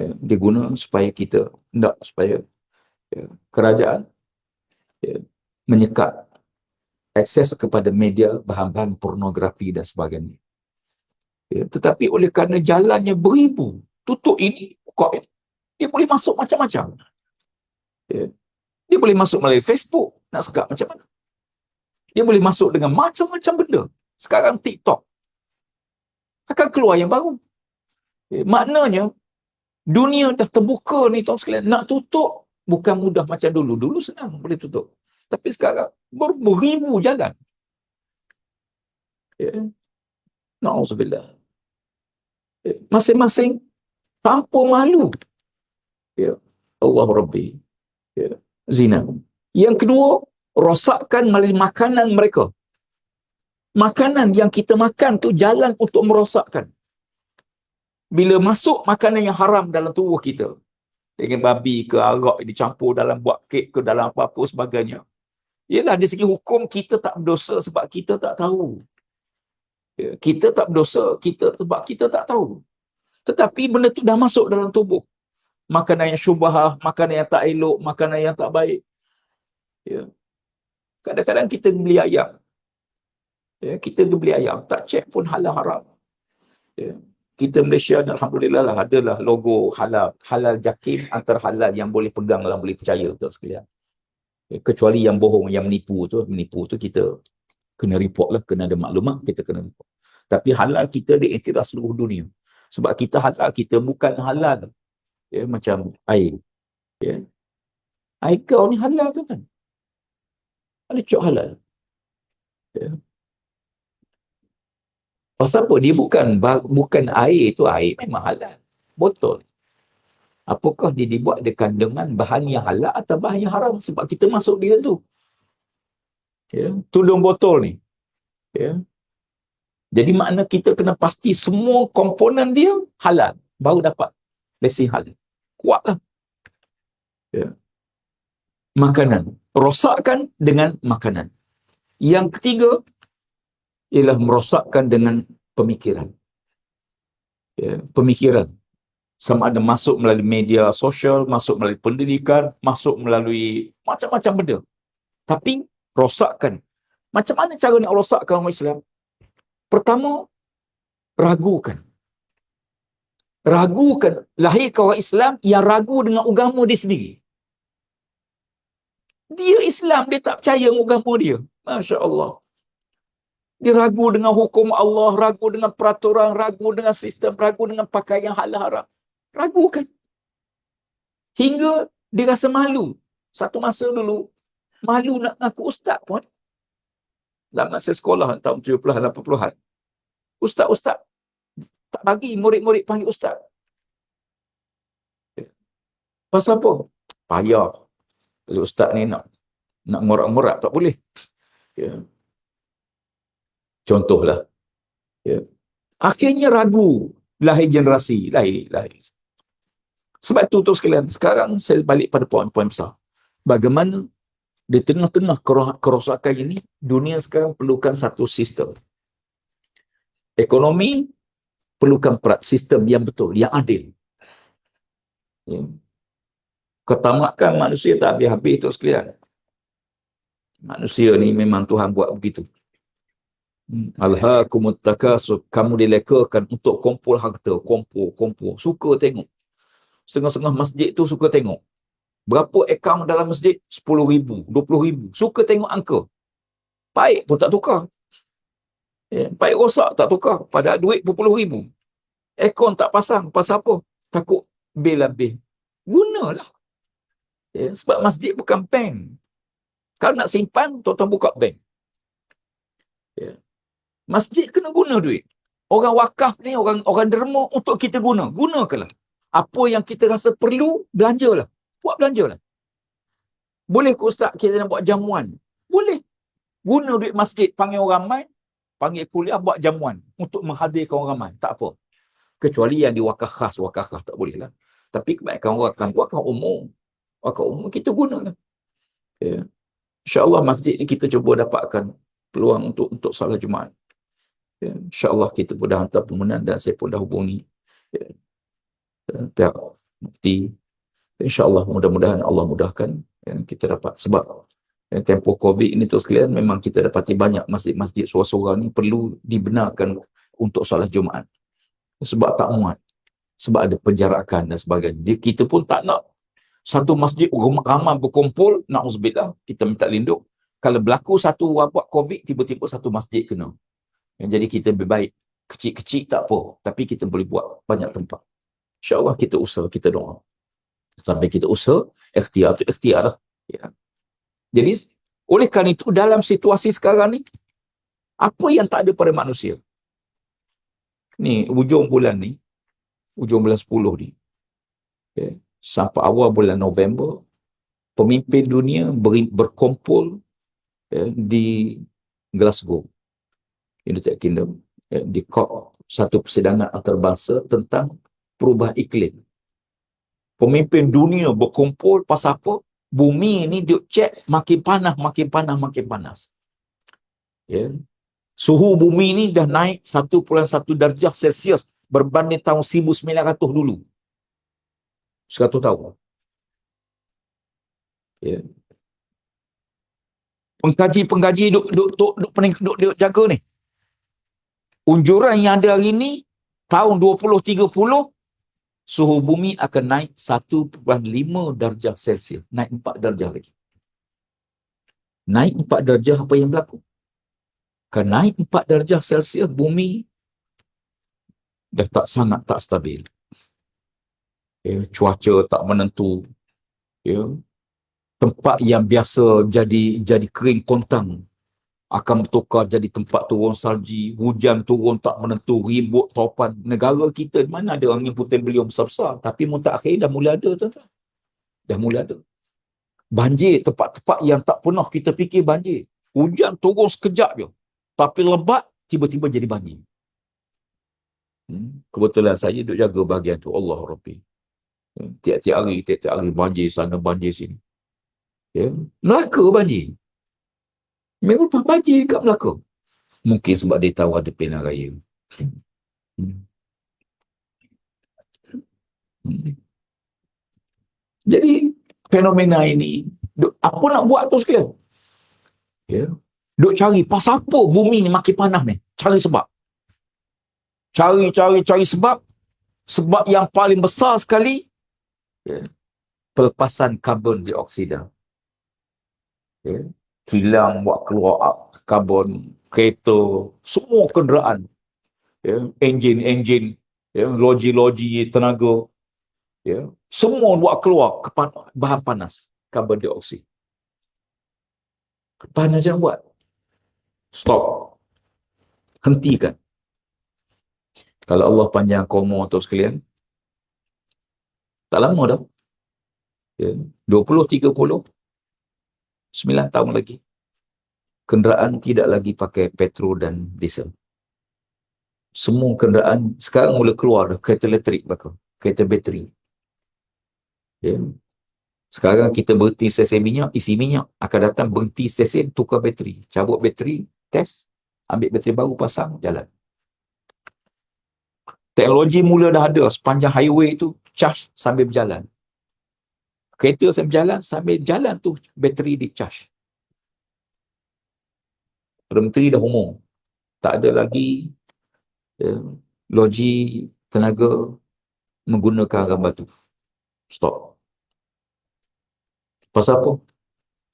ya, diguna supaya kita supaya, ya, kerajaan, ya, menyekat akses kepada media bahan-bahan pornografi dan sebagainya. Ya, tetapi oleh kerana jalannya beribu, tutup ini, buka ini, dia boleh masuk macam-macam. Ya. Dia boleh masuk melalui Facebook, nak sekap macam mana. Dia boleh masuk dengan macam-macam benda. Sekarang TikTok akan keluar yang baru. Ya. Maknanya dunia dah terbuka ni tuan sekalian. Nak tutup bukan mudah macam dulu. Dulu senang boleh tutup. Tapi sekarang beribu jalan. Ya. Na'udzubillah. Ya. Masing-masing tanpa malu. Ya. Allah Rabbi. Ya. Zina. Yang kedua, rosakkan melalui makanan mereka. Makanan yang kita makan tu jalan untuk merosakkan. Bila masuk makanan yang haram dalam tubuh kita, dengan babi ke arak dicampur dalam buat kek ke dalam apa-apa sebagainya, ialah dari segi hukum kita tak berdosa sebab kita tak tahu. Ya, kita tak berdosa sebab kita tak tahu. Tetapi benda tu dah masuk dalam tubuh. Makanan yang syubhah, makanan yang tak elok, makanan yang tak baik. Ya. Kadang-kadang kita beli ayam. Ya, kita beli ayam, tak cek pun halal haram. Ya. Kita Malaysia, alhamdulillah lah, adalah logo halal. Halal Jakim, antara halal yang boleh pegang lah, boleh percaya tuan sekalian. Ya, kecuali yang bohong, yang menipu tu kita kena report lah, kena ada maklumat, kita kena report. Tapi halal kita diiktiraf seluruh dunia. Sebab kita halal, kita bukan halal. Ya, macam air. Ya. Air kau ni halal tu kan? Ada cok halal. Ya. Pasal apa? Dia bukan air tu, air memang halal. Botol. Apakah dia dibuat dengan bahan yang halal atau bahan yang haram? Sebab kita masuk dia tu. Ya. Tudung botol ni. Ya. Jadi makna kita kena pasti semua komponen dia halal. Baru dapat lesen halal. Kuatlah. Ya. Makanan. Rosakkan dengan makanan. Yang ketiga, ialah merosakkan dengan pemikiran. Ya, pemikiran. Sama ada masuk melalui media sosial, masuk melalui pendidikan, masuk melalui macam-macam benda. Tapi rosakkan Macam mana cara nak rosakkan orang Islam? Pertama, ragukan. Ragukan. Lahirkan orang Islam yang ragu dengan agama dia sendiri. Dia Islam, dia tak percaya dengan agama dia. Masya Allah. Dia ragu dengan hukum Allah, ragu dengan peraturan, ragu dengan sistem, ragu dengan pakaian halal haram. Ragukan. Hingga dia rasa malu. Satu masa dulu, malu nak ngaku ustaz pun. Dalam masa sekolah tahun 70-an, 80-an. Ustaz-ustaz tak bagi murid-murid panggil ustaz. Pasal apa? Payah. Kalau ustaz ni nak ngorak-ngorak tak boleh. Ya. Contohlah. Ya. Akhirnya ragu. Lahir generasi. Lahir. Sebab itu terus sekalian, sekarang saya balik pada poin-poin besar. Bagaimana di tengah-tengah kerosakan ini, dunia sekarang perlukan satu sistem. Ekonomi perlukan sistem yang betul, yang adil. Ya. Ketamakan manusia tak habis-habis terus sekalian. Manusia ni memang Tuhan buat begitu. Alhaakumut takasur, kamu dilekakan untuk kumpul harta, kumpul. Suka tengok. Setengah-setengah masjid tu suka tengok. Berapa akaun dalam masjid? 10,000, 20,000. Suka tengok angka. Baik pun tak tukar. Baik rosak tak tukar. Pada duit puluh ribu. Akaun tak pasang. Pasal apa? Takut bil lebih. Gunalah. Sebab masjid bukan bank. Kalau nak simpan, tuan-tuan buka bank. Masjid kena guna duit. Orang wakaf ni, orang derma untuk kita guna. Gunakanlah. Apa yang kita rasa perlu, belanjalah. Buat belanjalah. Boleh ke ustaz kita nak buat jamuan? Boleh. Guna duit masjid, panggil orang ramai, panggil kuliah, buat jamuan untuk menghadirkan orang ramai. Tak apa. Kecuali yang di wakaf khas tak boleh lah. Tapi kebanyakan orang akan wakaf umum. Wakaf umum kita gunalah. InsyaAllah masjid ni kita cuba dapatkan peluang untuk salat Jumaat. InsyaAllah kita pun dah hantar permohonan dan saya pun dah hubungi pihak mufti. InsyaAllah mudah-mudahan Allah mudahkan kita dapat. Sebab tempoh COVID ini terus sekalian, memang kita dapati banyak masjid-masjid surau-surau ni perlu dibenarkan untuk solat Jumaat. Sebab tak muat. Sebab ada penjarakan dan sebagainya. Kita pun tak nak satu masjid ramai berkumpul, na'uzubillah, kita minta lindung. Kalau berlaku satu wabak COVID, tiba-tiba satu masjid kena. Jadi kita lebih baik. Kecil-kecil tak apa. Tapi kita boleh buat banyak tempat. InsyaAllah kita usaha, kita doa. Sampai kita usaha, ikhtiar tu ikhtiar lah. Ya. Jadi, oleh kerana itu, dalam situasi sekarang ni, apa yang tak ada pada manusia? Ni, ujung bulan 10 ni, sampai awal bulan November, pemimpin dunia berkumpul di Glasgow, United Kingdom, di COP, satu persidangan antarabangsa tentang perubahan iklim. Pemimpin dunia berkumpul pasal apa? Bumi ni dia cek makin panas. Suhu bumi ni dah naik 1.1 darjah Celsius berbanding tahun 1900 dulu. 100 tahun. Pengkaji duk jaga ni. Unjuran yang ada hari ni, tahun 2030, suhu bumi akan naik 1.5 darjah Celsius. Naik 4 darjah lagi. Naik 4 darjah, apa yang berlaku? Kan naik 4 darjah Celsius, bumi dah sangat tak stabil. Cuaca tak menentu. Tempat yang biasa jadi kering kontang akan bertukar jadi tempat turun salji, hujan turun tak menentu, ribut topan. Negara kita mana ada angin puting beliung besar-besar, tapi mutakhir dah mula ada tu. Dah mula ada. Banjir, tempat-tempat yang tak pernah kita fikir banjir. Hujan turun sekejap je, tapi lebat tiba-tiba jadi banjir. Kebetulan saya duk jaga bahagian tu, Allah Rabbi. Tiap-tiap hari banjir sana, banjir sini. Melaka banjir. Mereka lepas banjir kat Melaka. Mungkin sebab dia tahu ada pilihan raya. Jadi, fenomena ini, apa nak buat tu sekalian? Duk cari, pasal apa bumi ni makin panas ni? Cari sebab. Cari sebab. Sebab yang paling besar sekali, ya, pelepasan karbon dioksida. Ya. Kilang buat keluar karbon, kereta, semua kenderaan, ya, enjin, ya, loji tenaga, ya, semua buat keluar bahan panas, karbon dioksida. Bahan macam buat? Stop. Hentikan. Kalau Allah panjang umur tu sekalian, tak lama dah. Ya, 20, 30, 9 tahun lagi. Kenderaan tidak lagi pakai petrol dan diesel. Semua kenderaan sekarang mula keluar dah, kereta elektrik bakal, kereta bateri. Ya. Sekarang kita berhenti stesen minyak, isi minyak, akan datang berhenti stesen, tukar bateri, cabut bateri, test, ambil bateri baru, pasang, jalan. Teknologi mula dah ada, sepanjang highway tu charge sambil berjalan. Kereta sambil jalan tu bateri di charge. Menteri dah umur, tak ada lagi, ya, logi tenaga menggunakan arang batu. Stop. Pasal apa?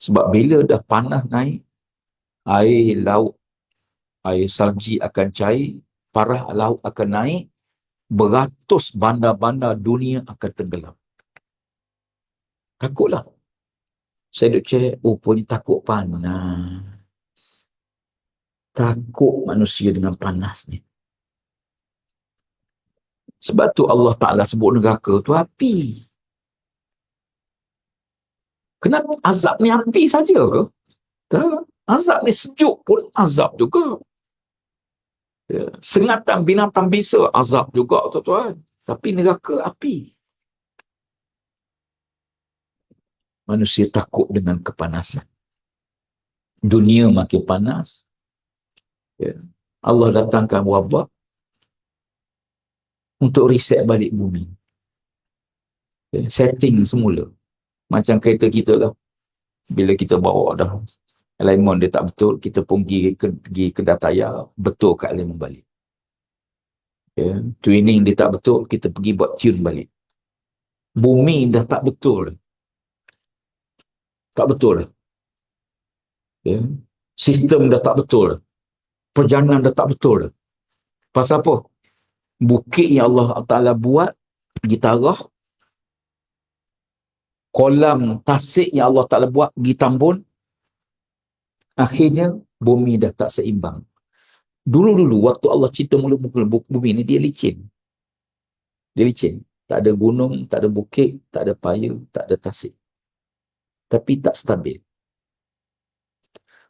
Sebab bila dah panas naik, air laut, air salji akan cair, parah laut akan naik, beratus bandar-bandar dunia akan tenggelam. Takutlah. Saya duk cek, punya takut panas. Takut manusia dengan panas ni. Sebab tu Allah Ta'ala sebut neraka tu api. Kenapa azab ni api saja ke? Tak. Azab ni sejuk pun azab juga. Ya. Sengatan binatang bisa azab juga, tuan-tuan. Tapi neraka api. Manusia takut dengan kepanasan. Dunia makin panas. Ya. Allah datangkan wabak untuk reset balik bumi. Ya. Setting semula. Macam kereta kita lah. Bila kita bawa dah alignment dia tak betul, kita pun pergi kedai tayar, betul kat alignment balik. Ya. Tuning dia tak betul, kita pergi buat tune balik. Bumi dah tak betul. Tak betul lah. Ya. Sistem dah tak betul. Perjalanan dah tak betul. Pasal apa? Bukit yang Allah Ta'ala buat, gitarah, kolam tasik yang Allah Ta'ala buat, gitambun, akhirnya bumi dah tak seimbang. Dulu-dulu, waktu Allah cipta mula-mula bumi ni, dia licin. Dia licin. Tak ada gunung, tak ada bukit, tak ada paya, tak ada tasik. Tapi tak stabil.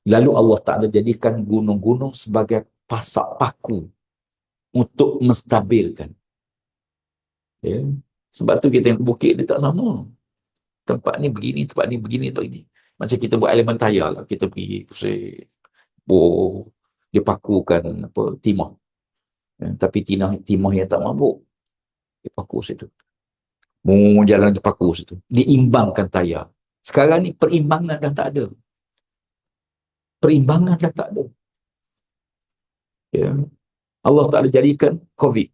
Lalu Allah Ta'ala jadikan gunung-gunung sebagai pasak paku untuk menstabilkan. Ya. Sebab tu kita tengok bukit dia tak sama. Tempat ni begini, tempat ni begini, tempat ni. Macam kita buat elemen tayar lah. Kita pergi pusing, dia pakukan apa, timah. Ya. Tapi timah yang tak mabuk, dia paku situ. Jalan lagi paku situ. Diimbangkan tayar. Sekarang ni perimbangan dah tak ada. Perimbangan dah tak ada. Ya. Allah Ta'ala jadikan COVID.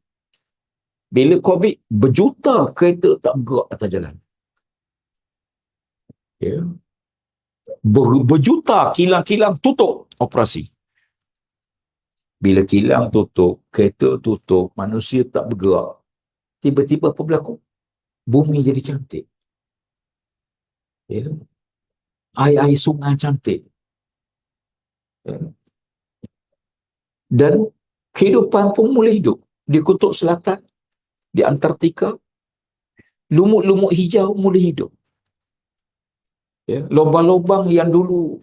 Bila COVID, berjuta kereta tak bergerak atas jalan. Ya. Berjuta kilang-kilang tutup operasi. Bila kilang tutup, kereta tutup, manusia tak bergerak, tiba-tiba apa berlaku? Bumi jadi cantik. Ya. Air-air sungai cantik. Ya. Dan kehidupan pun mula hidup. Di kutub selatan, di Antartika, lumut-lumut hijau mula hidup. Ya. Lubang-lubang yang dulu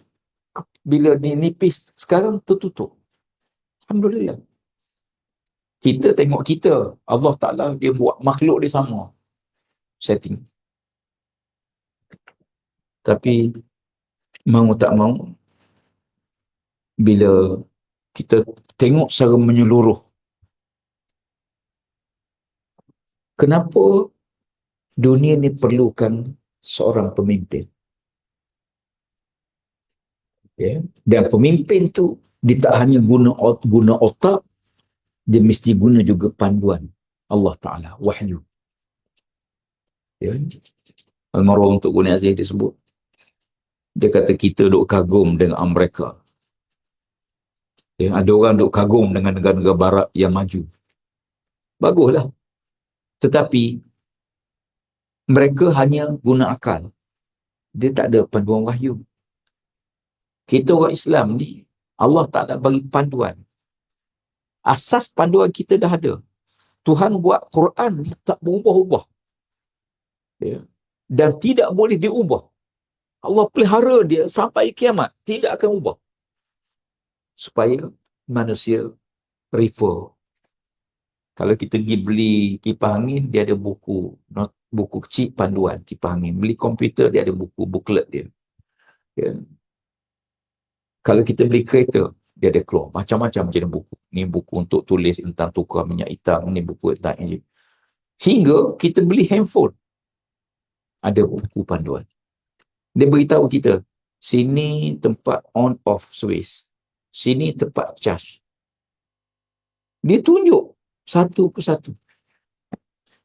bila nipis, sekarang tertutup. Alhamdulillah. Kita tengok kita, Allah Ta'ala dia buat makhluk dia sama. Setting. Tapi mau tak mau, bila kita tengok secara menyeluruh, kenapa dunia ni perlukan seorang pemimpin? Ya. Dan pemimpin tu dia tak hanya guna otak, dia mesti guna juga panduan Allah Ta'ala, wahyu. Ya. Almarhum Tok Guni Aziz disebut, dia kata kita duk kagum dengan Amerika. Ya, ada orang duk kagum dengan negara-negara barat yang maju. Baguslah. Tetapi mereka hanya guna akal. Dia tak ada panduan wahyu. Kita orang Islam ni, Allah tak nak bagi panduan. Asas panduan kita dah ada. Tuhan buat Quran ni tak berubah-ubah. Ya. Dan tidak boleh diubah. Allah pelihara dia sampai kiamat. Tidak akan ubah. Supaya manusia refer. Kalau kita pergi beli kipas angin, dia ada buku kecil panduan kipas angin. Beli komputer, dia ada buku, booklet dia. Ya. Kalau kita beli kereta, dia ada keluar macam-macam jenis buku. Ni buku untuk tulis tentang tukar minyak hitam, ni buku tentang ini. Hingga kita beli handphone, ada buku panduan. Dia beritahu kita, sini tempat on off switch, sini tempat charge. Dia tunjuk satu persatu.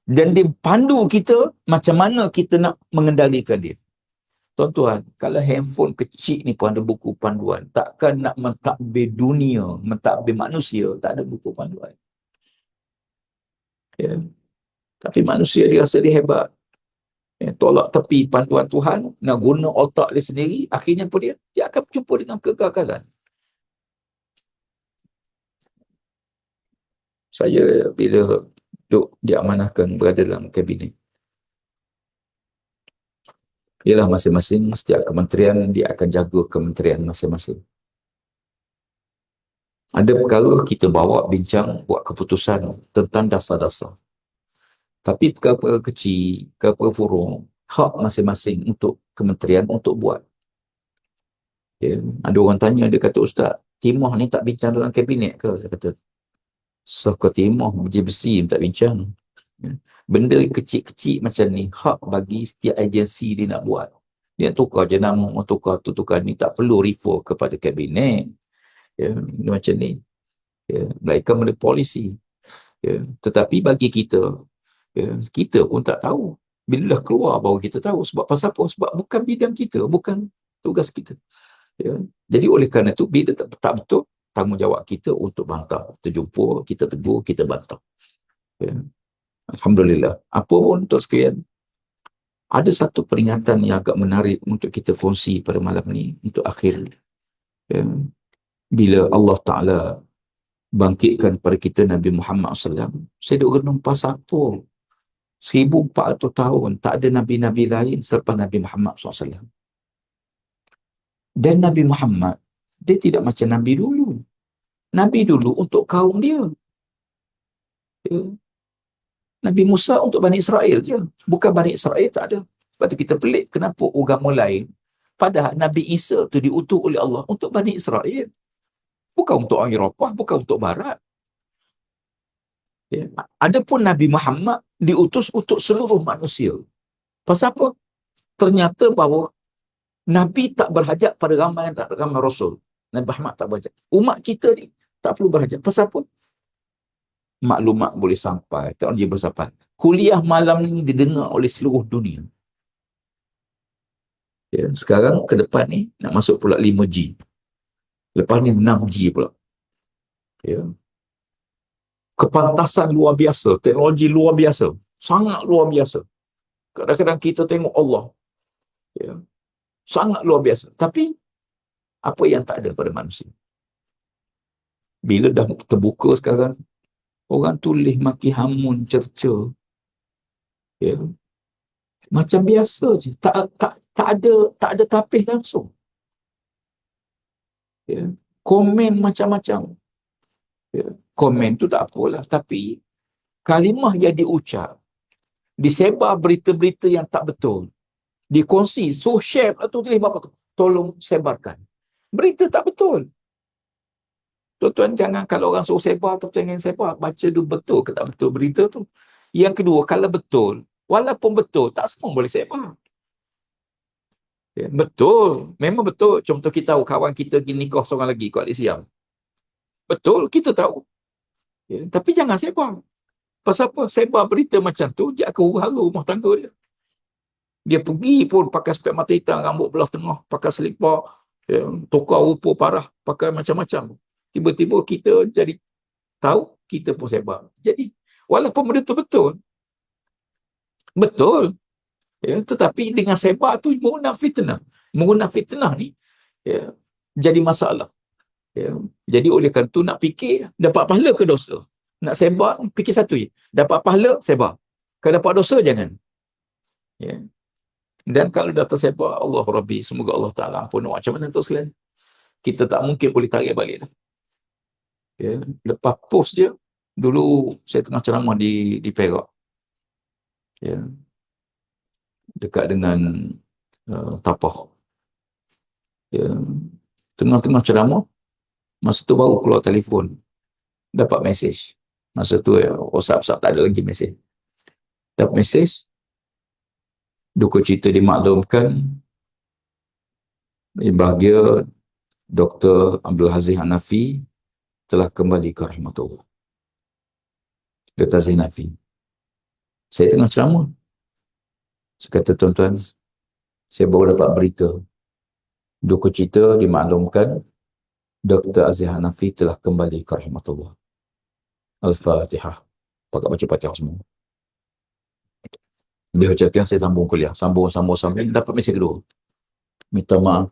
Dan dia pandu kita macam mana kita nak mengendalikan dia. Tuan-tuan, kalau handphone kecil ni pun ada buku panduan, takkan nak mentadbir dunia, mentadbir manusia, tak ada buku panduan. Ya. Tapi manusia dia rasa dia hebat. Ya, tolak tepi panduan Tuhan, nak guna otak dia sendiri, akhirnya pun dia akan berjumpa dengan kegagalan. Saya bila diamanahkan berada dalam kabinet, ialah masing-masing setiap kementerian dia akan jaga kementerian masing-masing. Ada perkara kita bawa bincang, buat keputusan tentang dasar-dasar. Tapi perkara-perkara kecil, perkara forum, hak masing-masing untuk kementerian untuk buat. Ya. Ada orang tanya, dia kata, Ustaz, Timah ni tak bincang dalam kabinet ke? Saya kata, ke Timah besi tak bincang. Ya. Benda kecil-kecil macam ni, hak bagi setiap agensi dia nak buat. Dia tukar jenama, tukar tu, tukar ni, tak perlu refer kepada kabinet. Ya. Macam ni. Ya. Melainkan benda polisi. Ya. Tetapi bagi kita, ya, kita pun tak tahu. Bila dah keluar baru kita tahu. Sebab pasal apa? Sebab bukan bidang kita, bukan tugas kita. Ya. Jadi oleh kerana itu, bila tak betul, tanggungjawab kita untuk bantah. Kita jumpa, kita tegur, kita bantah. Ya. Alhamdulillah. Apa pun untuk sekalian, ada satu peringatan yang agak menarik untuk kita kongsi pada malam ni, untuk akhir. Ya. Bila Allah Ta'ala bangkitkan pada kita Nabi Muhammad SAW, saya duk renung pasal apa? 1400 tahun tak ada Nabi-Nabi lain selepas Nabi Muhammad SAW. Dan Nabi Muhammad, dia tidak macam Nabi dulu. Nabi dulu untuk kaum dia. Ya. Nabi Musa untuk Bani Israel je. Bukan Bani Israel tak ada. Sebab tu kita pelik kenapa agama lain. Padahal Nabi Isa tu diutus oleh Allah untuk Bani Israel. Bukan untuk orang Eropah, bukan untuk Barat. Ya. Adapun Nabi Muhammad diutus untuk seluruh manusia. Pasal apa? Ternyata bahawa Nabi tak berhajat pada ramai Rasul. Nabi Muhammad tak berhajat. Umat kita ni tak perlu berhajat. Pasal apa? Maklumat boleh sampai, teknologi boleh sampai. Kuliah malam ni didengar oleh seluruh dunia. Ya, sekarang ke depan ni nak masuk pula 5G. Lepas ni 6G pula. Ya. Kepantasan luar biasa, teknologi luar biasa, sangat luar biasa. Kadang-kadang kita tengok Allah. Ya. Sangat luar biasa. Tapi apa yang tak ada pada manusia? Bila dah terbuka sekarang, orang tulis maki hamun cerca. Ya. Macam biasa je. Tak ada tapis langsung. Ya. Komen macam-macam. Ya. Komen tu tak apalah. Tapi kalimah yang diucap, disebar berita-berita yang tak betul, dikongsi, so share atau tulis apa tu, tolong sebarkan. Berita tak betul. Tuan-tuan jangan kalau orang suruh sebar atau jangan sebar, baca dulu betul ke tak betul berita tu. Yang kedua, kalau betul, walaupun betul, tak semua boleh sebar. Ya, betul, memang betul. Contoh kita tahu kawan kita gini nikah seorang lagi kat Siam. Betul, kita tahu. Ya, tapi jangan sebar. Pasal apa? Sebar berita macam tu, dia akan huru-hara rumah tangga dia. Dia pergi pun pakai spek mata hitam, rambut belah tengah, pakai selipar, ya, tukar rupa parah, pakai macam-macam. Tiba-tiba kita jadi tahu, kita pun sebar. Jadi, walaupun benda tu betul, betul, ya, tetapi dengan sebar tu mengundang fitnah. Mengundang fitnah ni, ya, jadi masalah. Ya. Jadi oleh kerana tu nak fikir dapat pahala ke dosa. Nak sebar, fikir satu je. Dapat pahala, sebar. Kalau dapat dosa, jangan. Ya. Dan kalau dah tersebar, Allah Rabbi, semoga Allah Ta'ala ampun. Macam mana tu selain? Kita tak mungkin boleh tarik balik dah. Ya. Lepas post dia, dulu saya tengah ceramah di Perak. Ya. Dekat dengan Tapah. Ya. Tengah-tengah ceramah, masa tu baru keluar telefon. Dapat mesej. Masa tu ya, WhatsApp tak ada lagi mesej. Dapat mesej, duka cita dimaklumkan, bahagia Dr. Abdul Aziz Hanafi telah kembali ke rahmatullah. Dr. Aziz Hanafi. Saya tengah ceramah. Saya kata, tuan-tuan, saya baru dapat berita. Duka cita dimaklumkan Dr. Aziz Hanafi telah kembali ke rahmatullah. Al-Fatihah. Pakai baca Fatihah semua. Dia ucapkan, saya sambung kuliah. Sambung. Dapat mesej kedua. Minta maaf.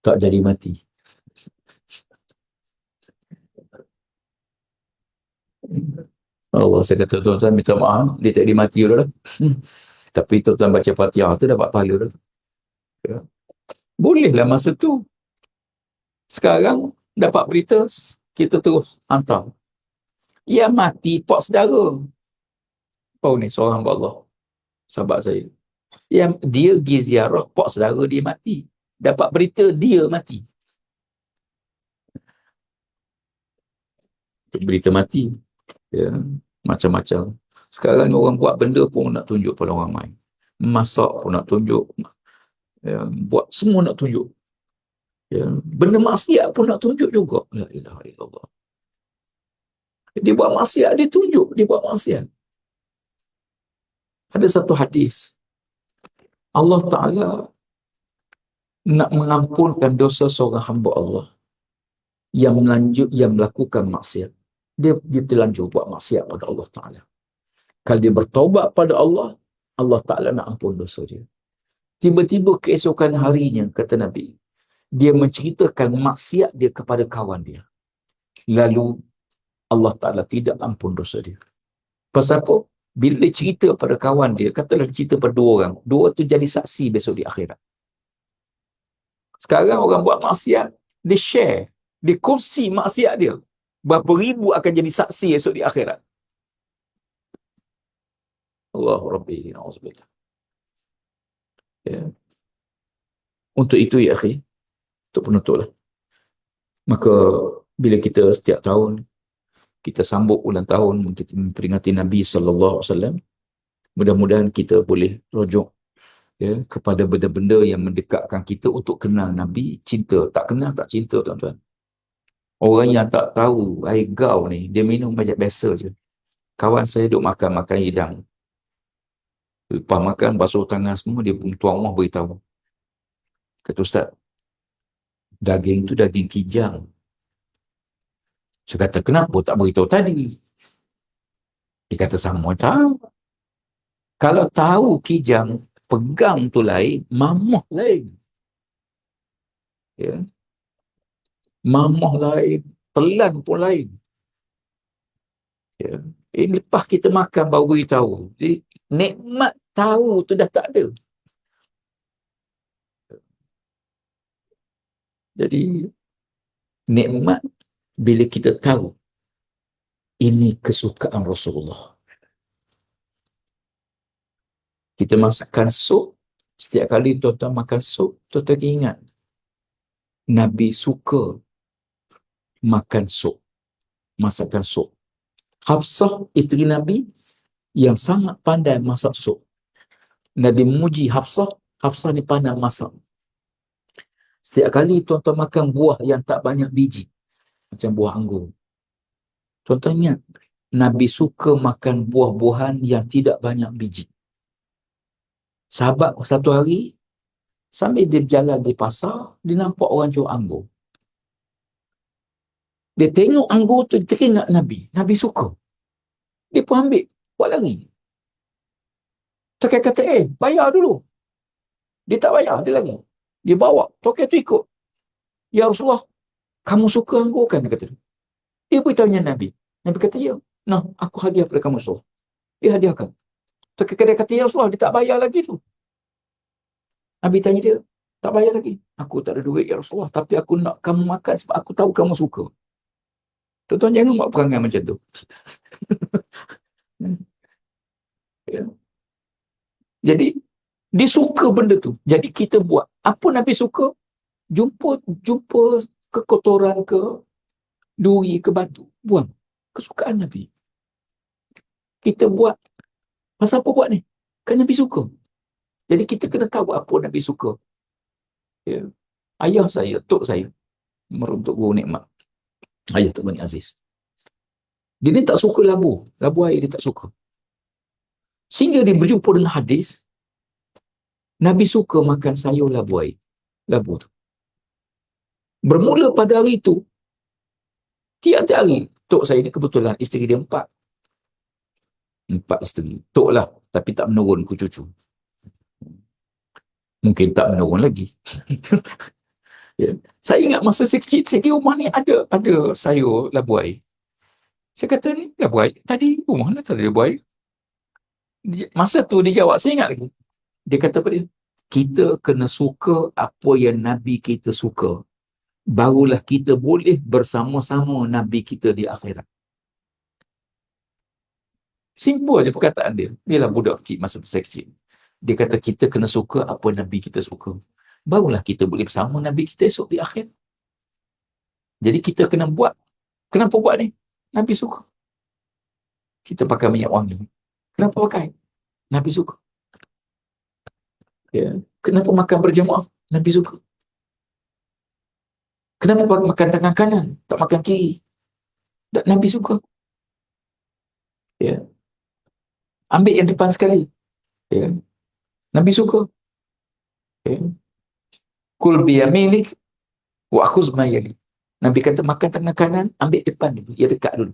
Tak jadi mati. Allah, saya kata, tuan-tuan, minta maaf. Dia tak jadi mati dah. Tapi tuan-tuan baca Fatihah tu dapat pahala dah. Ya. Bolehlah masa tu. Sekarang dapat berita, kita terus hantar. Yang mati pak saudara. Apa ni seorang hamba Allah, sahabat saya. Yang dia pergi ziarah pak saudara dia mati. Dapat berita dia mati. Berita mati. Ya, macam-macam. Sekarang orang buat benda pun nak tunjuk pada orang lain. Masak pun nak tunjuk. Ya, buat semua nak tunjuk. Ya, benda maksiat pun nak tunjuk juga. La ilaha illallah. Dia buat maksiat, dia tunjuk dia buat maksiat. Ada satu hadis. Allah Ta'ala nak mengampunkan dosa seorang hamba Allah yang melakukan maksiat. Dia terlanjur buat maksiat pada Allah Ta'ala. Kalau dia bertaubat pada Allah, Allah Ta'ala nak ampun dosa dia. Tiba-tiba keesokan harinya, kata Nabi, dia menceritakan maksiat dia kepada kawan dia. Lalu Allah Ta'ala tidak ampun dosa dia. Pasal apa? Bila dia cerita pada kawan dia, katalah dia cerita pada dua orang. Dua tu jadi saksi besok di akhirat. Sekarang orang buat maksiat, dia share, dia kongsi maksiat dia. Berapa ribu akan jadi saksi esok di akhirat. Allah Rabbi, na'udzubillah. Ya. Untuk itu ya akhi, untuk penutuplah. Maka bila kita setiap tahun kita sambut ulang tahun, kita memperingati Nabi SAW, mudah-mudahan kita boleh rujuk ya, kepada benda-benda yang mendekatkan kita untuk kenal Nabi, cinta. Tak kenal, tak cinta, tuan-tuan. Orang yang tak tahu air gau ni, dia minum banyak biasa je. Kawan saya duk makan hidang. Lepas makan, basuh tangan semua, dia pun tuan rumah beritahu. Kata, Ustaz, daging tu daging kijang. Saya kata, kenapa tak beritahu tadi? Dia kata, sama tahu. Kalau tahu kijang, pegang tu lain, mamah lain. Ya. Mamah lain, telan pun lain. Ya. Lepas kita makan baru beritahu. Jadi, nikmat tahu tu dah tak ada. Jadi, nikmat bila kita tahu ini kesukaan Rasulullah. Kita masakan sup, setiap kali tuan-tuan makan sup, tuan-tuan ingat Nabi suka makan sup, masakan sup. Hafsah, isteri Nabi, yang sangat pandai masak sup. Nabi memuji Hafsah Hafsah ni pandai masak. Setiap kali tuan-tuan makan buah yang tak banyak biji, macam buah anggur, tuan-tuan ingat, Nabi suka makan buah-buahan yang tidak banyak biji. Sahabat satu hari, sambil dia berjalan di pasar, dia nampak orang jual anggur. Dia tengok anggur tu, dia teringat Nabi. Nabi suka. Dia pun ambil, buat lari. Tokai kata, bayar dulu. Dia tak bayar, dia lari. Dia bawa, tokai tu ikut. Ya Rasulullah, kamu suka anggur kan? Dia kata. Dia beritahu Nabi. Nabi kata, ya. Nah, aku hadiah pada kamu Rasulullah. Dia hadiahkan. Tokai kata, ya Rasulullah, dia tak bayar lagi tu. Nabi tanya dia, tak bayar lagi. Aku tak ada duit ya Rasulullah, tapi aku nak kamu makan sebab aku tahu kamu suka. Tuan-tuan jangan buat perangai macam tu. Ya. Jadi, dia suka benda tu. Jadi kita buat. Apa Nabi suka? Jumpa kekotoran ke, duri ke batu. Buang. Kesukaan Nabi. Kita buat. Pasal apa buat ni? Kan Nabi suka. Jadi kita kena tahu apa Nabi suka. Ya. Ayah saya, tok saya, meruntuk guru nikmat. Ayah Tok Bani Aziz. Dia ni tak suka labu. Labu air dia tak suka. Sehingga dia berjumpa dengan hadis, Nabi suka makan sayur labu air. Labu tu. Bermula pada hari itu, tiap-tiap hari, tok saya ni kebetulan isteri dia 4. 4 isteri. Tok lah, tapi tak menurun ke cucu. Mungkin tak menurun lagi. Ya. Saya ingat masa saya kecil, saya kira rumah ni ada sayur labu air. Saya kata ni labu air. Tadi rumah ni tak ada labu air. Masa tu dia jawab, saya ingat lagi. Dia kata apa dia? Kita kena suka apa yang Nabi kita suka. Barulah kita boleh bersama-sama Nabi kita di akhirat. Simple je perkataan dia. Dia lah budak kecil masa tu saya kecil. Dia kata kita kena suka apa Nabi kita suka. Barulah kita boleh bersama Nabi kita esok di akhir. Jadi kita kena buat. Kenapa buat ni? Nabi suka. Kita pakai minyak wangi. Kenapa pakai? Nabi suka. Ya. Kenapa makan berjemaah? Nabi suka. Kenapa makan tangan kanan? Tak makan kiri? Nabi suka. Ya. Ambil yang depan sekali. Ya. Nabi suka. Ya. Kul biyaminik wa akhuz ma yali. Nabi kata makan tangan kanan, ambil depan dulu, ya dekat dulu.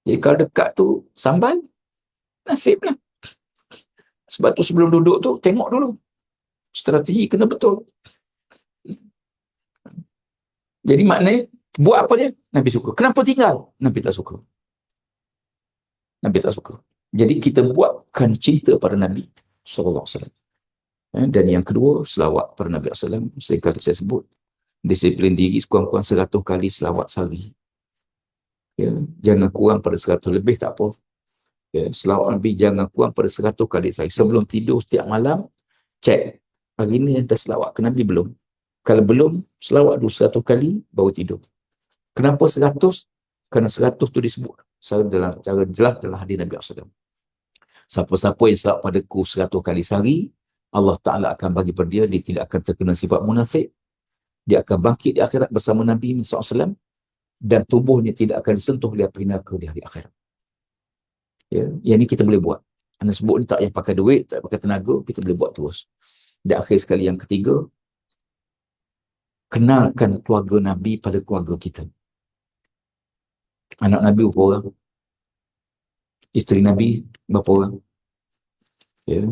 Jadi kalau dekat tu sambal, nasib lah. Sebab tu sebelum duduk tu, tengok dulu. Strategi kena betul. Jadi maknanya, buat apa dia? Nabi suka. Kenapa tinggal? Nabi tak suka. Nabi tak suka. Jadi kita buatkan cinta pada Nabi SAW. Dan yang kedua, selawat pada Nabi SAW. Sekali saya sebut, disiplin diri sekurang-kurang 100 kali selawat sehari. Ya, jangan kurang pada 100, lebih tak apa. Ya, selawat Nabi jangan kurang pada 100 kali sehari. Sebelum tidur setiap malam, cek. Hari ni dah selawat ke Nabi belum? Kalau belum, selawat dulu 100 kali, baru tidur. Kenapa 100? Kerana 100 tu disebut cara jelas dalam hadis Nabi SAW. Siapa-siapa yang selawat padaku 100 kali sehari, Allah Ta'ala akan bagi pada dia tidak akan terkena sifat munafik. Dia akan bangkit di akhirat bersama Nabi SAW dan tubuhnya tidak akan disentuh oleh api neraka di hari akhirat. Ya, yang ni kita boleh buat. Anda sebut ni tak payah pakai duit, tak payah pakai tenaga, kita boleh buat terus. Dan akhir sekali yang ketiga, kenalkan keluarga Nabi pada keluarga kita. Anak Nabi berapa orang? Isteri Nabi berapa orang? Ya.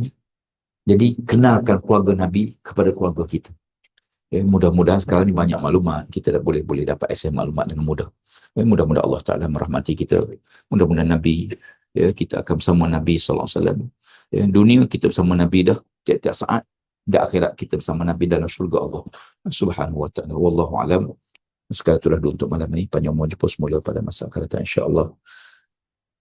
Jadi kenalkan keluarga Nabi kepada keluarga kita. Ya, mudah-mudahan sekarang ni banyak maklumat, kita dah boleh dapat akses maklumat dengan mudah. Ya, mudah-mudahan Allah Ta'ala merahmati kita. Mudah-mudahan Nabi, ya, kita akan bersama Nabi SAW. Ya, dunia kita bersama Nabi dah tiap-tiap saat, dan akhirat kita bersama Nabi dalam syurga Allah Subhanahu wa ta'ala. Wallahu alam. Sekarang itulah untuk malam ini. Panjang mohon jumpa semula pada masa akan datang insya-Allah.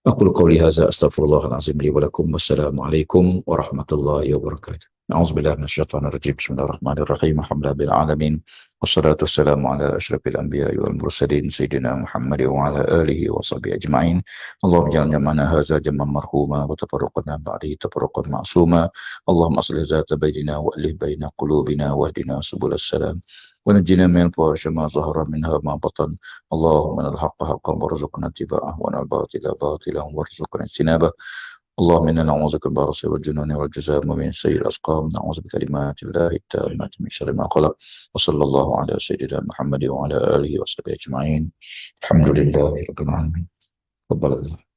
Aqulu qawli hadza astaghfirullahalazim li wa lakum. Wassalamualaikum warahmatullahi wabarakatuh. أعوذ بالله من الشيطان الرجيم بسم الله الرحمن الرحيم الحمد لله رب العالمين والصلاة والسلام على أشرف الأنبياء والمرسلين سيدنا محمد وعلى آله وصحبه أجمعين اللهم اجعل جمعنا هذا جمعا مرحوما وتفرقنا بعده تفرقا معصوما اللهم أصلح ذات بيننا وألف بين قلوبنا واهدنا سبل السلام ونجنا من الفواحش ما ظهر منها ما بطن اللهم أرنا الحق حقا وارزقنا اتباعه وأرنا الباطل باطلا وارزقنا اجتنابه اللهم إنا نعوذ بك من البرص والجنون والجذام ومن سيء الأسقام نعوذ بكلمات الله التامات من شر ما خلق وصلى الله على سيدنا محمد وعلى آله وصحبه أجمعين الحمد لله رب العالمين تفضل الله.